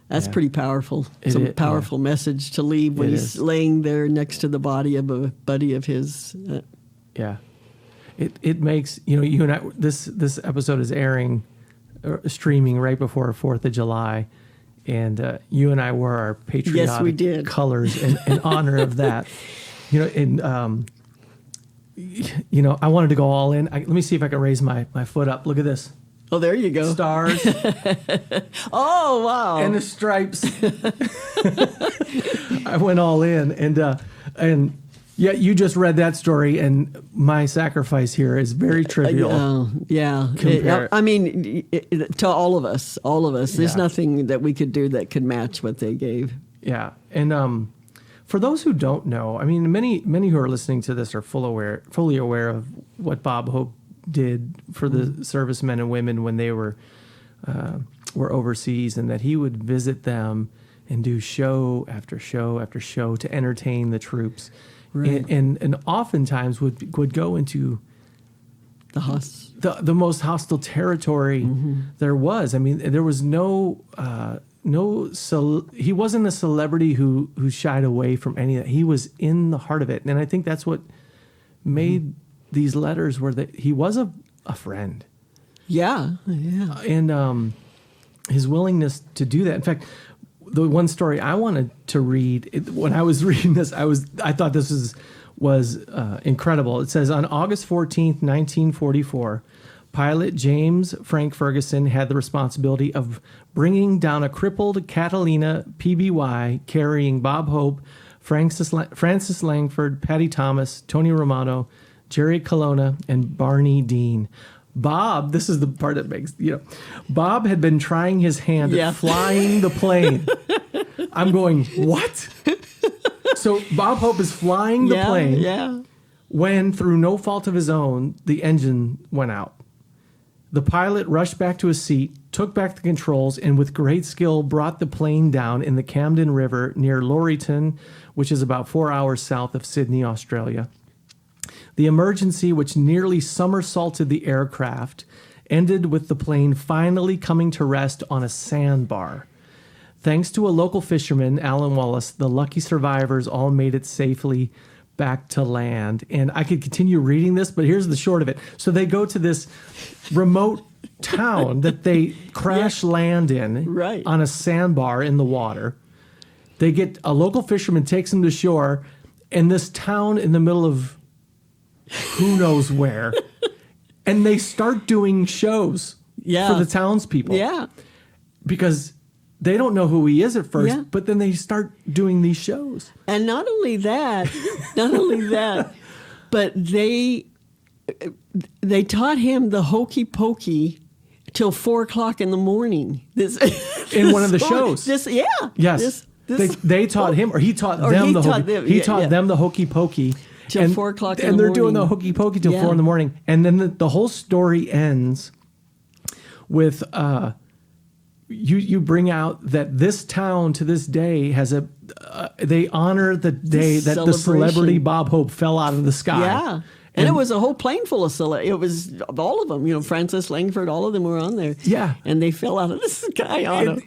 That's pretty powerful. It's a powerful message to leave when he's laying there next to the body of a buddy of his. Yeah. It makes, you and I, this episode is streaming right before 4th of July. And you and I wore our patriotic colors in honor of that. I wanted to go all in. Let me see if I can raise my foot up. Look at this. Oh, there you go. Stars. Oh, wow. And the stripes. I went all in. And yeah, you just read that story, and my sacrifice here is very trivial. Yeah. To all of us. There's nothing that we could do that could match what they gave. Yeah. And for those who don't know, many who are listening to this are fully aware of what Bob Hope did for the servicemen and women when they were overseas, and that he would visit them and do show after show after show to entertain the troops, right. and oftentimes would go into the most hostile territory there was. There was he wasn't a celebrity who shied away from any of that. He was in the heart of it, and I think that's what made these letters were that he was a friend. Yeah. And his willingness to do that. In fact, the one story I wanted to read, when I was reading this, I thought this was incredible. It says, on August 14th, 1944, pilot James Frank Ferguson had the responsibility of bringing down a crippled Catalina PBY carrying Bob Hope, Francis Langford, Patty Thomas, Tony Romano, Jerry Colonna, and Barney Dean. Bob, this is the part that makes, Bob had been trying his hand at flying the plane. I'm going, what? So Bob Hope is flying the plane when, through no fault of his own, the engine went out. The pilot rushed back to his seat, took back the controls, and with great skill brought the plane down in the Camden River near Laurieton, which is about 4 hours south of Sydney, Australia. The emergency, which nearly somersaulted the aircraft, ended with the plane finally coming to rest on a sandbar. Thanks to a local fisherman, Alan Wallace, the lucky survivors all made it safely back to land. And I could continue reading this, but here's the short of it. So they go to this remote town that they crash land in on a sandbar in the water. They get a local fisherman takes them to shore, and this town in the middle of who knows where, and they start doing shows for the townspeople. Yeah, because they don't know who he is at first, but then they start doing these shows. And not only that, but they taught him the hokey pokey till 4:00 in the morning. This in one of the shows. Yes. They taught him, or he taught them the hokey. He taught them the hokey pokey till 4:00 in the morning. And they're doing the hokey pokey till 4 in the morning. And then the whole story ends with you bring out that this town to this day has they honor the day that the celebrity Bob Hope fell out of the sky. Yeah. And it was a whole plane full of celebrities. It was all of them. Francis Langford, all of them were on there. Yeah. And they fell out of the sky on them.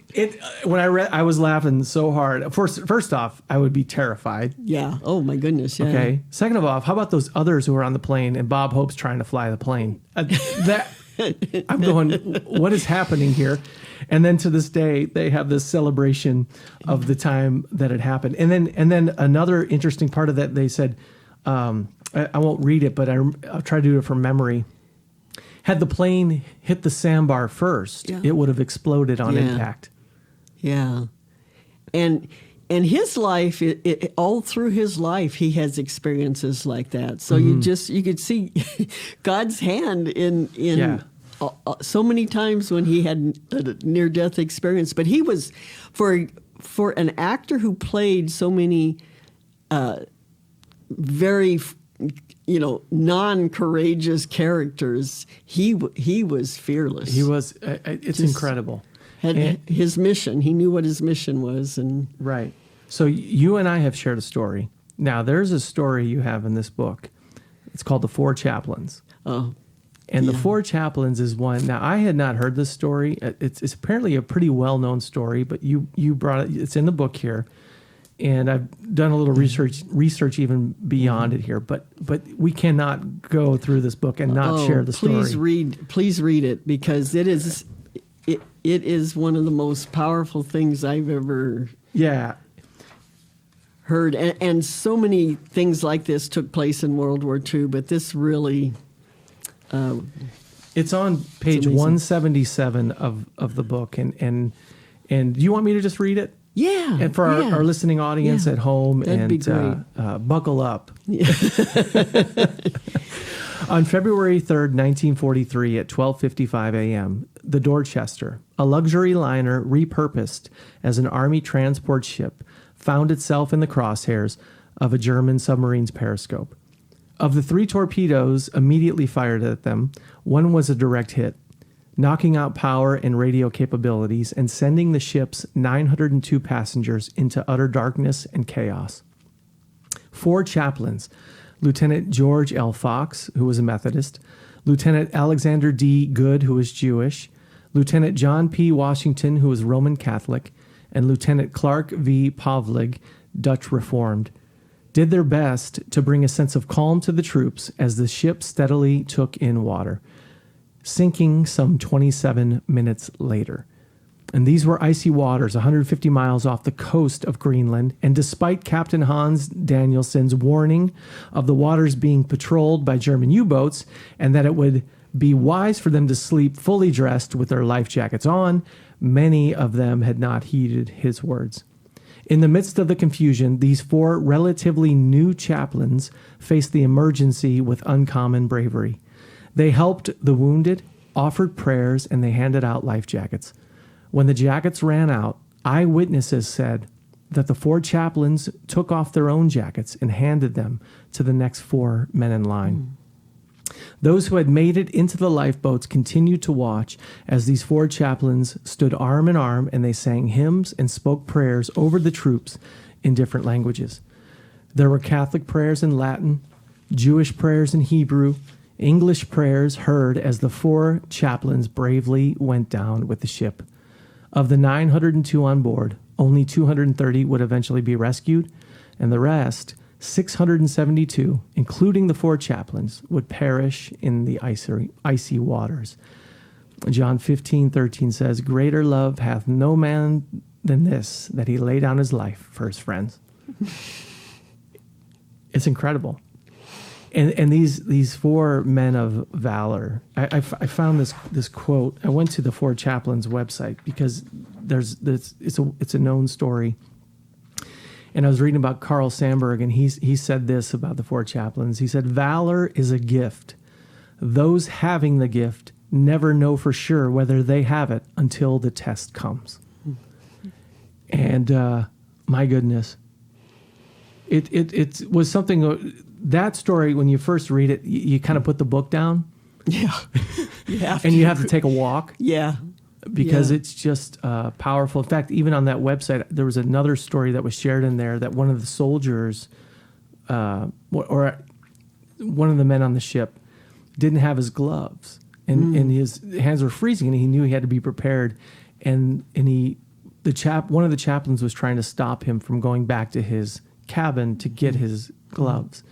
When I read, I was laughing so hard. First off, I would be terrified. Yeah. Oh, my goodness. Yeah. Okay. Second of all, how about those others who were on the plane and Bob Hope's trying to fly the plane? I'm going, what is happening here? And then to this day, they have this celebration of the time that it happened. And then another interesting part of that, they said, I won't read it, but I'll try to do it from memory. Had the plane hit the sandbar first, it would have exploded on impact. Yeah. And his life, all through his life, he has experiences like that. So you could see God's hand in so many times when he had a near-death experience. But he was, for an actor who played so many very non-courageous characters, he was fearless. He was. It's incredible. His mission. He knew what his mission was, and right. So you and I have shared a story. Now there's a story you have in this book. It's called The Four Chaplains. Oh. And The Four Chaplains is one. Now I had not heard this story. It's apparently a pretty well-known story, but you brought it. It's in the book here. And I've done a little research even beyond it here, but we cannot go through this book and not share the story. Please read it, because it is one of the most powerful things I've ever heard. And so many things like this took place in World War II, but this really it's on page 177 of the book, and do you want me to just read it? Yeah. And for our listening audience at home, that'd be great. Buckle up. Yeah. On February 3rd, 1943 at 12:55 a.m., the Dorchester, a luxury liner repurposed as an Army transport ship, found itself in the crosshairs of a German submarine's periscope. Of the 3 torpedoes immediately fired at them, one was a direct hit, knocking out power and radio capabilities and sending the ship's 902 passengers into utter darkness and chaos. 4 chaplains, Lieutenant George L. Fox, who was a Methodist, Lieutenant Alexander D. Good, who was Jewish, Lieutenant John P. Washington, who was Roman Catholic, and Lieutenant Clark V. Pavlig, Dutch Reformed, did their best to bring a sense of calm to the troops as the ship steadily took in water, sinking some 27 minutes later. And these were icy waters 150 miles off the coast of Greenland, and despite Captain Hans Danielson's warning of the waters being patrolled by German U-boats and that it would be wise for them to sleep fully dressed with their life jackets on, many of them had not heeded his words. In the midst of the confusion, these 4 relatively new chaplains faced the emergency with uncommon bravery. They helped the wounded, offered prayers, and they handed out life jackets. When the jackets ran out, eyewitnesses said that the 4 chaplains took off their own jackets and handed them to the next 4 men in line. Those who had made it into the lifeboats continued to watch as these 4 chaplains stood arm in arm, and they sang hymns and spoke prayers over the troops in different languages. There were Catholic prayers in Latin, Jewish prayers in Hebrew, English prayers heard as the 4 chaplains bravely went down with the ship. Of the 902 on board, only 230 would eventually be rescued, and the rest, 672, including the 4 chaplains, would perish in the icy waters. John 15:13 says, "Greater love hath no man than this, that he lay down his life for his friends." It's incredible. And these 4 men of valor, I found this quote. I went to the 4 chaplains website because it's a known story. And I was reading about Carl Sandburg, and he said this about the 4 chaplains. He said, "Valor is a gift. Those having the gift never know for sure whether they have it until the test comes." And my goodness, it was something. That story, when you first read it, you kind of put the book down. Yeah. You have to take a walk. Yeah. Because it's just powerful. In fact, even on that website, there was another story that was shared in there that one of the soldiers, or one of the men on the ship, didn't have his gloves, and his hands were freezing, and he knew he had to be prepared. And one of the chaplains was trying to stop him from going back to his cabin to get his gloves.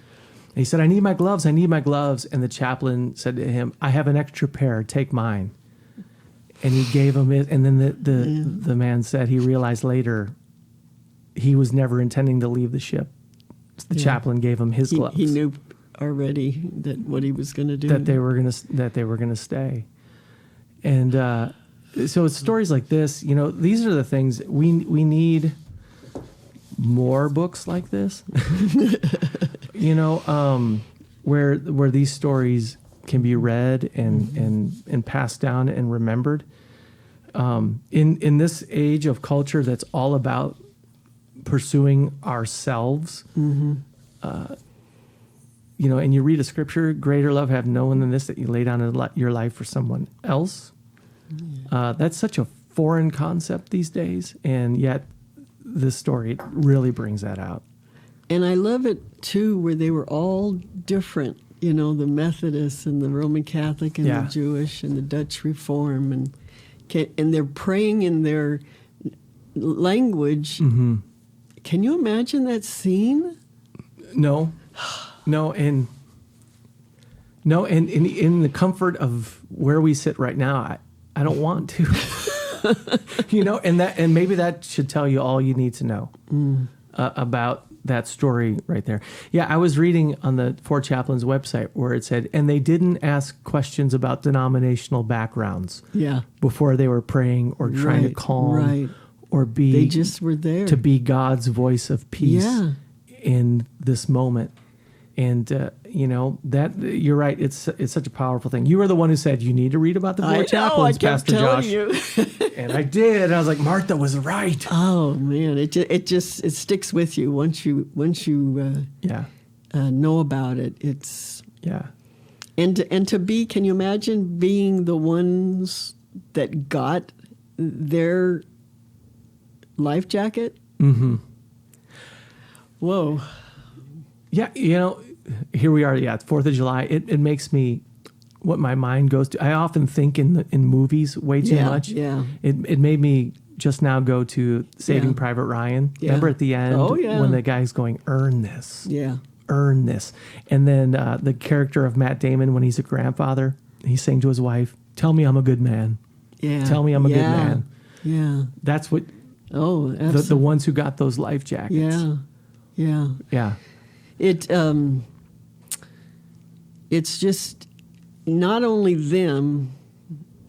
And he said, "I need my gloves, I need my gloves." And the chaplain said to him, "I have an extra pair, take mine." And he gave him it, and then the man said he realized later he was never intending to leave the ship. The chaplain gave him his gloves. He knew already that what he was going to do. That they were going to stay. And so it's stories like this. These are the things we need. More books like this. Where these stories can be read and passed down and remembered. In this age of culture that's all about pursuing ourselves, and you read a scripture, "Greater love have no one than this, that you lay down your life for someone else." That's such a foreign concept these days, and yet this story really brings that out. And I love it, too, where they were all different. The Methodists and the Roman Catholic and the Jewish and the Dutch Reform. And they're praying in their language. Mm-hmm. Can you imagine that scene? No. And in the comfort of where we sit right now, I don't want to. And maybe that should tell you all you need to know about that story right there. Yeah, I was reading on the 4 Chaplains website where it said, and they didn't ask questions about denominational backgrounds before they were praying or trying to calm or be. They just were there to be God's voice of peace in this moment. And that you're right. It's such a powerful thing. You were the one who said you need to read about the 4 chaplains, Pastor Josh. You. And I did. And I was like, Martha was right. Oh man, it sticks with you once you know about it. It's and to be. Can you imagine being the ones that got their life jacket? Mm-hmm. Whoa. Yeah, here we are. Yeah, 4th of July. It makes me, what my mind goes to. I often think in movies way too much. Yeah. It made me just now go to Saving Private Ryan. Yeah. Remember at the end when the guy's going, "Earn this." Yeah. Earn this. And then the character of Matt Damon, when he's a grandfather, he's saying to his wife, "Tell me I'm a good man. Yeah. Tell me I'm a good man." Yeah. That's what. Oh, absolutely. The ones who got those life jackets. Yeah. Yeah. Yeah. It's just not only them,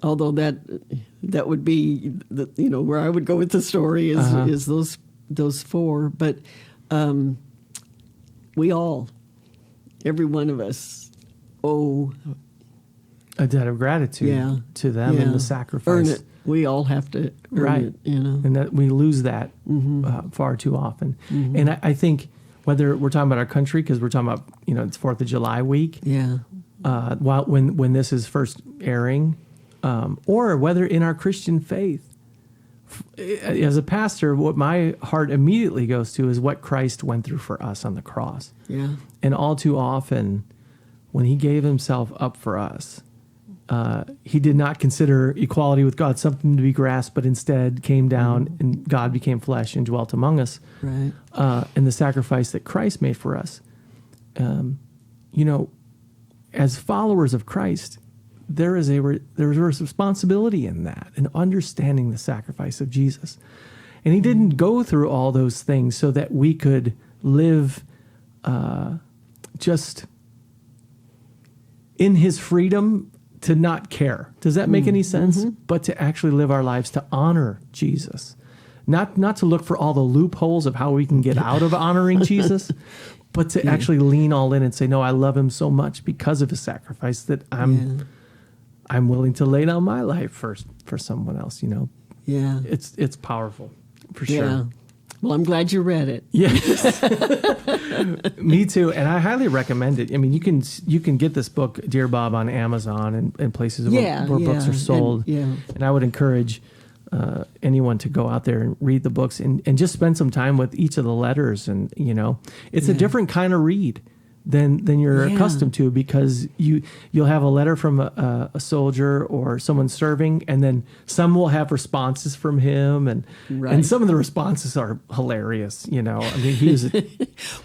although that would be where I would go with the story is those 4, but we all, every one of us, owe a debt of gratitude to them and the sacrifice. Earn it. We all have to earn it, and that we lose that far too often. Mm-hmm. And I think. Whether we're talking about our country, because we're talking about, it's 4th of July week. Yeah. when this is first airing, or whether in our Christian faith. As a pastor, what my heart immediately goes to is what Christ went through for us on the cross. Yeah. And all too often, when he gave himself up for us, he did not consider equality with God something to be grasped, but instead came down and God became flesh and dwelt among us. Right. And the sacrifice that Christ made for us. As followers of Christ, there's a responsibility in that, in understanding the sacrifice of Jesus. And he didn't go through all those things so that we could live just in his freedom to not care. Does that make any sense? Mm-hmm. But to actually live our lives to honor Jesus. Not to look for all the loopholes of how we can get out of honoring Jesus, but to actually lean all in and say, no, I love him so much because of his sacrifice that I'm willing to lay down my life first for someone else, Yeah. It's powerful, for sure. Yeah. Well, I'm glad you read it. Yes. Me too. And I highly recommend it. I mean, you can get this book, Dear Bob, on Amazon and places where books are sold. And I would encourage anyone to go out there and read the books and just spend some time with each of the letters. And, it's a different kind of read than you're accustomed to, because you'll have a letter from a soldier or someone serving, and then some will have responses from him, and some of the responses are hilarious. I mean, he was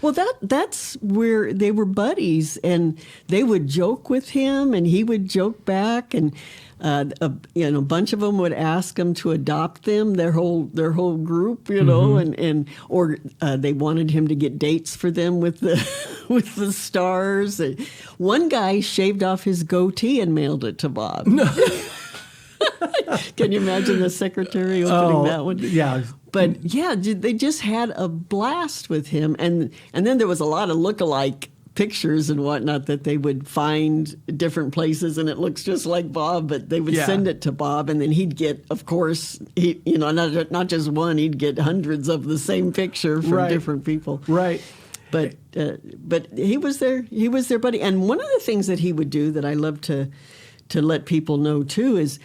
well, that's where they were buddies, and they would joke with him, and he would joke back, and a bunch of them would ask him to adopt them, their whole group, or they wanted him to get dates for them with the stars. And one guy shaved off his goatee and mailed it to Bob. No. Can you imagine the secretary opening that one? Yeah. But they just had a blast with him, and then there was a lot of look-alike pictures and whatnot that they would find different places, and it looks just like Bob, but they would send it to Bob, and then he'd get, of course, not just one, he'd get hundreds of the same picture from different people. Right. But he was their buddy. And one of the things that he would do that I love to let people know too is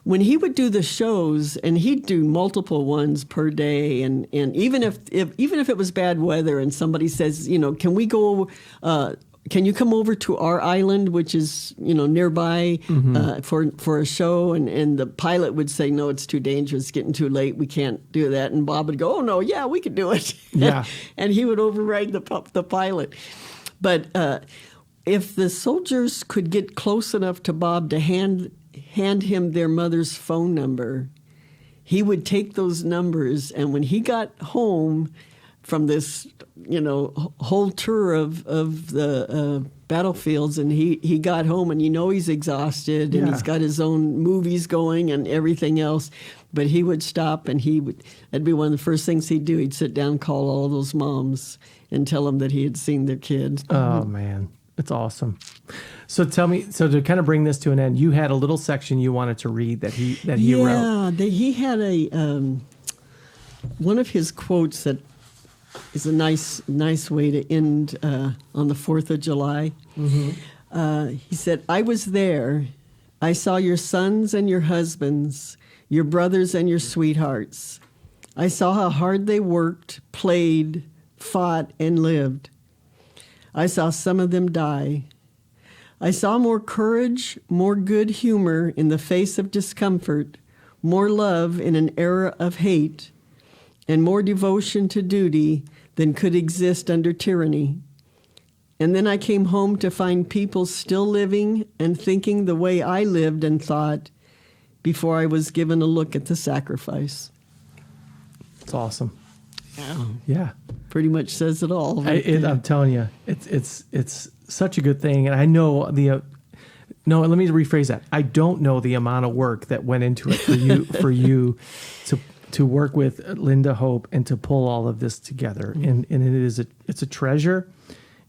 when he would do the shows, and he'd do multiple ones per day, and even if it was bad weather and somebody says, can we go, can you come over to our island, which is nearby, for a show, and the pilot would say, no, it's too dangerous, it's getting too late, we can't do that, and Bob would go, oh no, yeah, we could do it, and he would override the pilot. But if the soldiers could get close enough to Bob to hand him their mother's phone number, he would take those numbers, and when he got home from this, whole tour of the battlefields, and he got home, and he's exhausted, and he's got his own movies going and everything else, but he would stop, and that'd be one of the first things he'd do. He'd sit down, call all those moms, and tell them that he had seen their kid. Oh, man. It's awesome. So tell me, to kind of bring this to an end, you had a little section you wanted to read that he wrote. Yeah, he had one of his quotes that is a nice way to end on the 4th of July. Mm-hmm. He said, I was there. I saw your sons and your husbands, your brothers and your sweethearts. I saw how hard they worked, played, fought, and lived. I saw some of them die. I saw more courage, more good humor in the face of discomfort, more love in an era of hate, and more devotion to duty than could exist under tyranny. And then I came home to find people still living and thinking the way I lived and thought before I was given a look at the sacrifice. It's awesome. Yeah. Pretty much says it all. I'm telling you, it's such a good thing. And I know let me rephrase that. I don't know the amount of work that went into it for you to work with Linda Hope and to pull all of this together. Mm-hmm. And it's a treasure.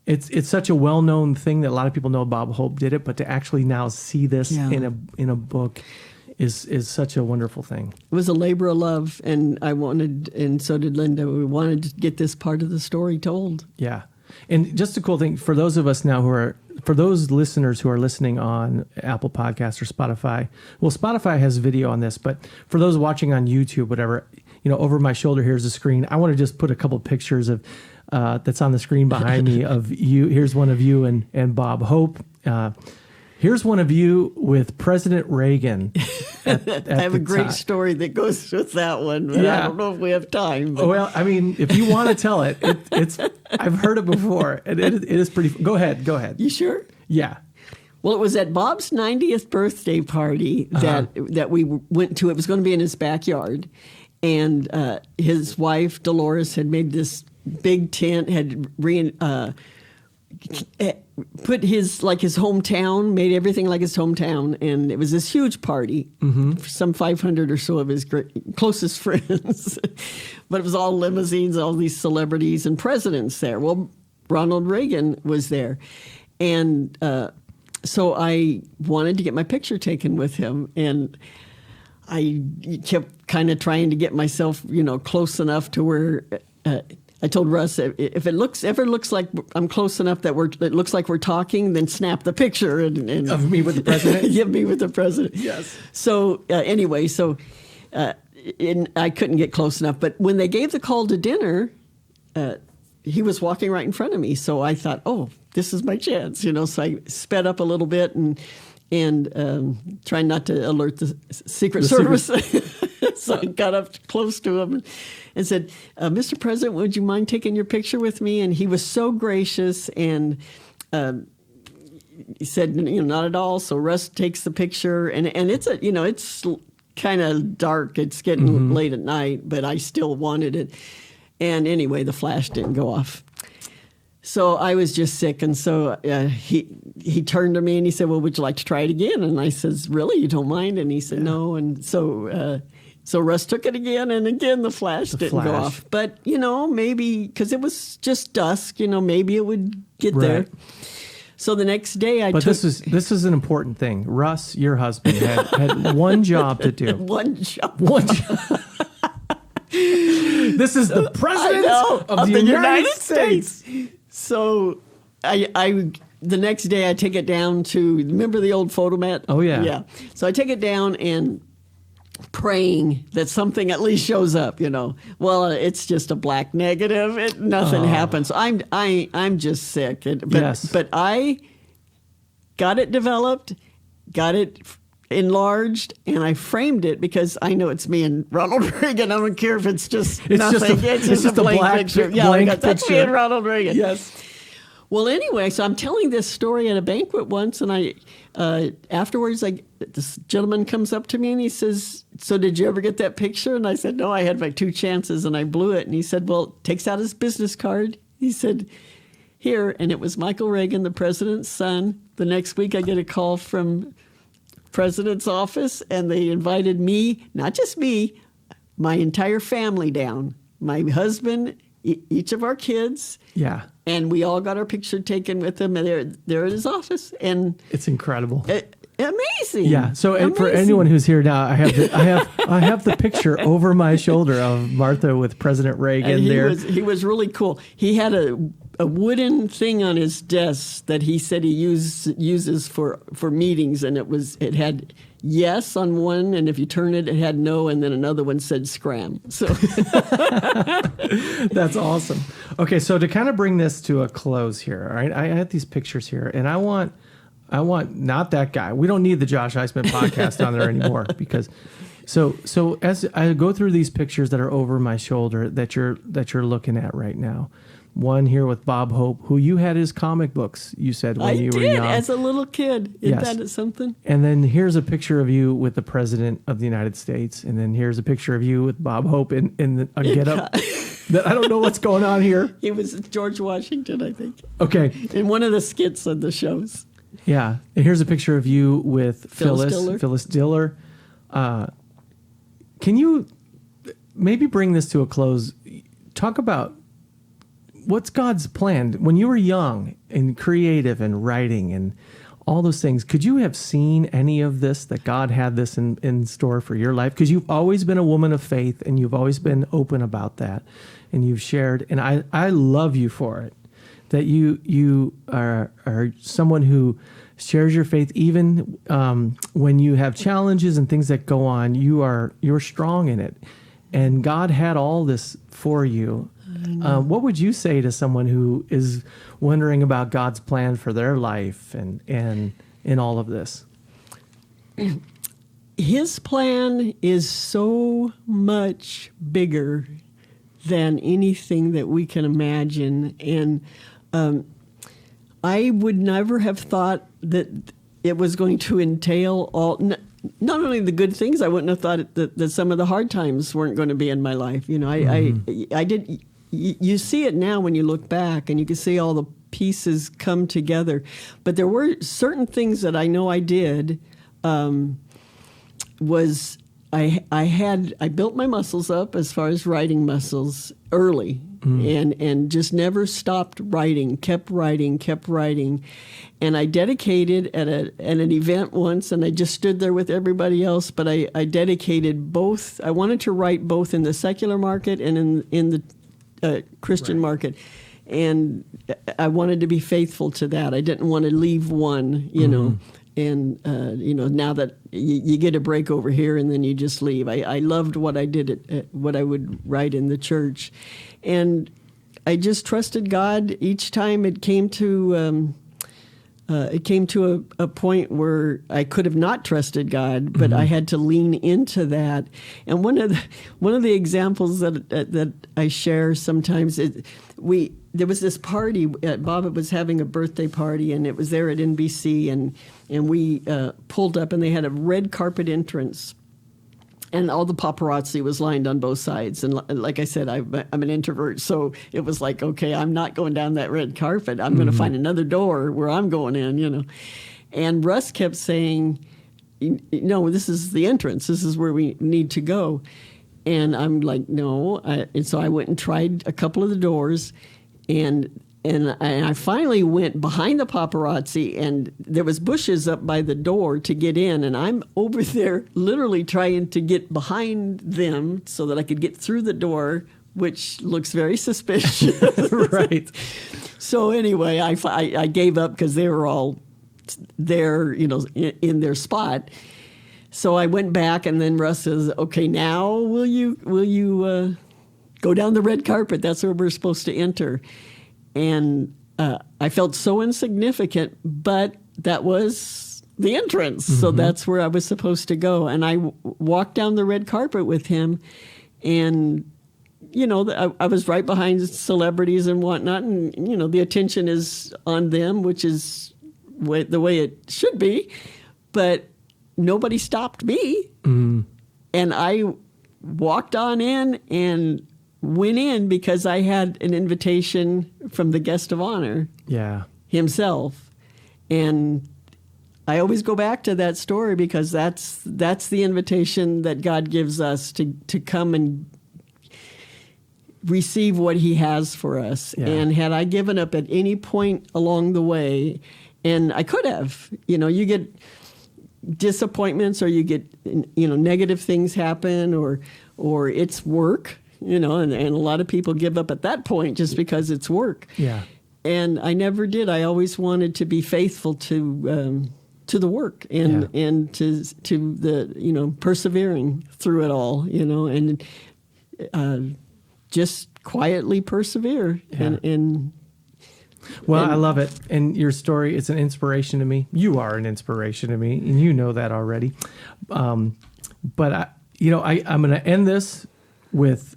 It's such a well-known thing that a lot of people know Bob Hope did it, but to actually now see this in a book is such a wonderful thing. It was a labor of love, and I wanted, and so did Linda, we wanted to get this part of the story told. Yeah. And just a cool thing, for those of us now who for those listeners who are listening on Apple Podcasts or Spotify, well, Spotify has video on this, but for those watching on YouTube, whatever, over my shoulder, here's the screen. I want to just put a couple pictures of that's on the screen behind me of you. Here's one of you and Bob Hope. Here's one of you with President Reagan. I have a great story that goes with that one, but I don't know if we have time. But. Well, I mean, if you want to tell it, it's I've heard it before, and it is pretty. Go ahead. You sure? Yeah. Well, it was at Bob's 90th birthday party that we went to. It was going to be in his backyard, and his wife Dolores had made this big tent, had put his hometown, made everything like his hometown, and it was this huge party, some 500 or so of his closest friends. But it was all limousines, all these celebrities and presidents there. Well, Ronald Reagan was there, and so I wanted to get my picture taken with him, and I kept kind of trying to get myself, close enough to where. I told Russ, if it ever looks like I'm close enough that it looks like we're talking, then snap the picture and of me with the president. Yeah, me with the president. Yes. So anyway, I couldn't get close enough. But when they gave the call to dinner, he was walking right in front of me. So I thought, oh, this is my chance, So I sped up a little bit and trying not to alert the Secret Service. So I got up close to him and said, Mr. President, would you mind taking your picture with me? And he was so gracious and he said, not at all. So Russ takes the picture and it's it's kind of dark. It's getting late at night, but I still wanted it. And anyway, the flash didn't go off. So I was just sick, and so he turned to me and he said, well, would you like to try it again? And I says, really, you don't mind? And he said, no. And so Russ took it again, and again the flash didn't go off. But, maybe, because it was just dusk, maybe it would get there. So the next day this is an important thing. Russ, your husband, had one job to do. One job. This is the president of the United States. So I the next day I take it down to, remember the old photomat? Oh, yeah. Yeah. So I take it down and praying that something at least shows up, Well, it's just a black negative. Nothing happens. So I'm just sick. But I got it developed, got it enlarged, and I framed it because I know it's me and Ronald Reagan. I don't care if it's just nothing. It's just a blank picture. That's me and Ronald Reagan. Yes. Well, anyway, so I'm telling this story at a banquet once, and I afterwards, this gentleman comes up to me and he says, so did you ever get that picture? And I said, no, I had my 2 chances and I blew it. And he said, well, takes out his business card. He said, here, and it was Michael Reagan, the president's son. The next week I get a call from president's office, and they invited me, not just me, my entire family down. My husband, each of our kids. Yeah. And we all got our picture taken with him, and there at his office. And it's incredible. Amazing. Yeah. So for anyone who's here now, I have the picture over my shoulder of Martha with President Reagan. And he was really cool. He had a wooden thing on his desk that he said he uses for meetings, and it had yes on one, and if you turn it, it had no, and then another one said scram. So that's awesome. Okay, so to kind of bring this to a close here, all right, I had these pictures here, and I want not that guy. We don't need the Josh Huisman podcast on there anymore because. So as I go through these pictures that are over my shoulder that you're looking at right now. One here with Bob Hope, who you had his comic books, you said, when you were young. I did, as a little kid. Isn't that something? And then here's a picture of you with the President of the United States. And then here's a picture of you with Bob Hope in a get-up. That I don't know what's going on here. He was George Washington, I think. Okay. In one of the skits on the shows. Yeah. And here's a picture of you with Phyllis Diller. Can you maybe bring this to a close? Talk about what's God's plan? When you were young and creative and writing and all those things, could you have seen any of this, that God had this in store for your life? Because you've always been a woman of faith and you've always been open about that and you've shared, and I love you for it, that you are someone who shares your faith even when you have challenges and things that go on. You're strong in it, and God had all this for you. What would you say to someone who is wondering about God's plan for their life and in all of this? His plan is so much bigger than anything that we can imagine. And I would never have thought that it was going to entail not only the good things. I wouldn't have thought that some of the hard times weren't going to be in my life. You know, I did. You see it now when you look back, and you can see all the pieces come together. But there were certain things that I know I did. Was I built my muscles up as far as writing muscles early, and just never stopped writing, kept writing. And I dedicated at an event once, and I just stood there with everybody else, but I dedicated both. I wanted to write both in the secular market and in the Christian market. And I wanted to be faithful to that. I didn't want to leave one, you know. And, now that you get a break over here and then you just leave. I loved what I did, what I would write in the church. And I just trusted God each time it came to a point where I could have not trusted God, but I had to lean into that. And one of the examples that I share sometimes there was this party. Bob was having a birthday party, and it was there at NBC, and we pulled up, and they had a red carpet entrance, and all the paparazzi was lined on both sides. And like I said, I'm an introvert, so it was like, okay, I'm not going down that red carpet. I'm going to find another door where I'm going in, you know. And Russ kept saying, no, this is the entrance. This is where we need to go. And I'm like, no. And so I went and tried a couple of the doors, and I finally went behind the paparazzi, and there was bushes up by the door to get in, and I'm over there literally trying to get behind them so that I could get through the door, which looks very suspicious. Right. So anyway, I gave up because they were all there, you know, in their spot. So I went back, and then Russ says, okay, now will you go down the red carpet? That's where we're supposed to enter. And I felt so insignificant, but that was the entrance. So that's where I was supposed to go. And I walked down the red carpet with him, and, you know, I was right behind celebrities and whatnot. And, you know, the attention is on them, which is the way it should be. But nobody stopped me. And I walked on in and went in because I had an invitation from the guest of honor himself. And I always go back to that story because that's the invitation that God gives us to come and receive what he has for us. And had I given up at any point along the way, and I could have, you know, you get disappointments, or you get, you know, negative things happen, or it's work, you know, and a lot of people give up at that point just because it's work. Yeah. And I never did. I always wanted to be faithful to the work and to the, you know, persevering through it all, you know, and just quietly persevere. And well, I love it. And your story is an inspiration to me. You are an inspiration to me, and you know that already. But I'm going to end this with,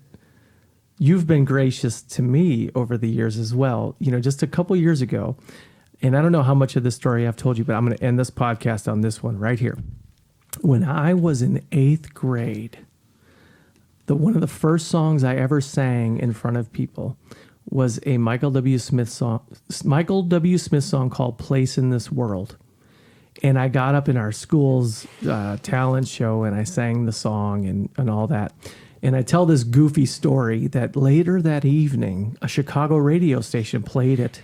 you've been gracious to me over the years as well. You know, just a couple years ago, and I don't know how much of this story I've told you, but I'm going to end this podcast on this one right here. When I was in 8th grade, one of the first songs I ever sang in front of people was a Michael W. Smith song called Place in This World. And I got up in our school's talent show, and I sang the song and all that. And I tell this goofy story that later that evening, a Chicago radio station played it,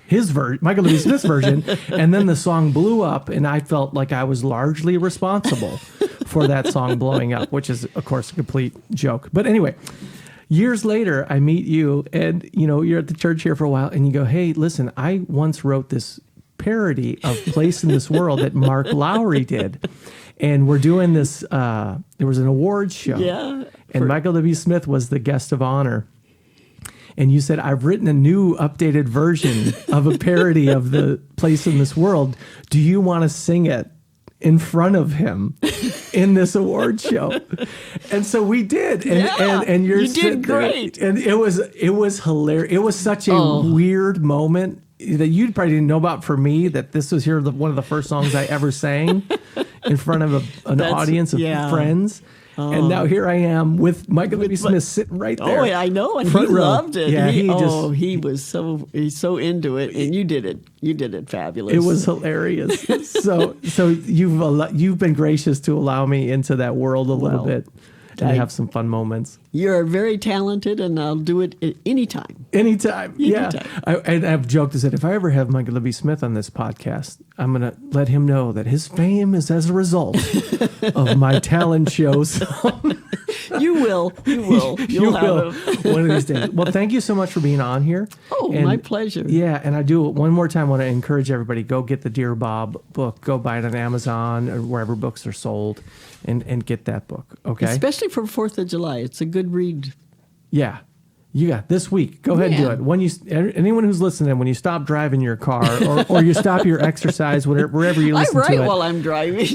Michael W. Smith's version, and then the song blew up, and I felt like I was largely responsible for that song blowing up, which is, of course, a complete joke. But anyway, years later, I meet you, and you're at the church here for a while, and you go, "Hey, listen, I once wrote this parody of Place in This World that Mark Lowry did, and we're doing this. There was an awards show, and Michael W. Smith was the guest of honor." And you said, "I've written a new updated version of a parody of the Place in This World. Do you want to sing it in front of him in this award show?" And so we did. And you did great. There, and it was hilarious. It was such a weird moment that you probably didn't know about for me, that this was one of the first songs I ever sang in front of an audience of friends. And now here I am with Michael W. Smith sitting right there. Oh, yeah, I know, and he loved it. Yeah, he's so into it, and you did it. You did it fabulous. It was hilarious. so you've been gracious to allow me into that world a little bit and have some fun moments. You're very talented, and I'll do it anytime. Anytime. I've joked and said, if I ever have Michael W. Smith on this podcast, I'm going to let him know that his fame is as a result of my talent shows. You will. You'll have him. One of these days. Well, thank you so much for being on here. Oh, my pleasure. Yeah, and I do one more time want to encourage everybody, go get the Dear Bob book. Go buy it on Amazon or wherever books are sold and get that book, okay? Especially for 4th of July. It's a good read. Yeah. You got this week. Go ahead and do it. When anyone who's listening, when you stop driving your car or you stop your exercise, wherever you listen to it. I write while I'm driving.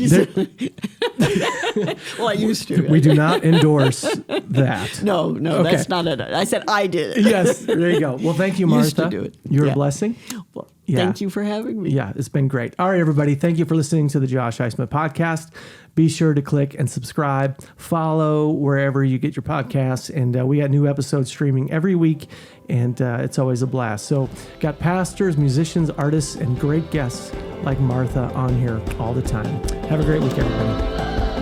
Well, I used to. We do not endorse that. No, that's not it. I said I did it. Yes, there you go. Well, thank you, Martha. Used to do it. You're a blessing. Well, thank you for having me. Yeah, it's been great. All right, everybody. Thank you for listening to the Josh Huisman podcast. Be sure to click and subscribe, follow wherever you get your podcasts. And we got new episodes streaming every week, and it's always a blast. So got pastors, musicians, artists, and great guests like Martha on here all the time. Have a great week, everybody.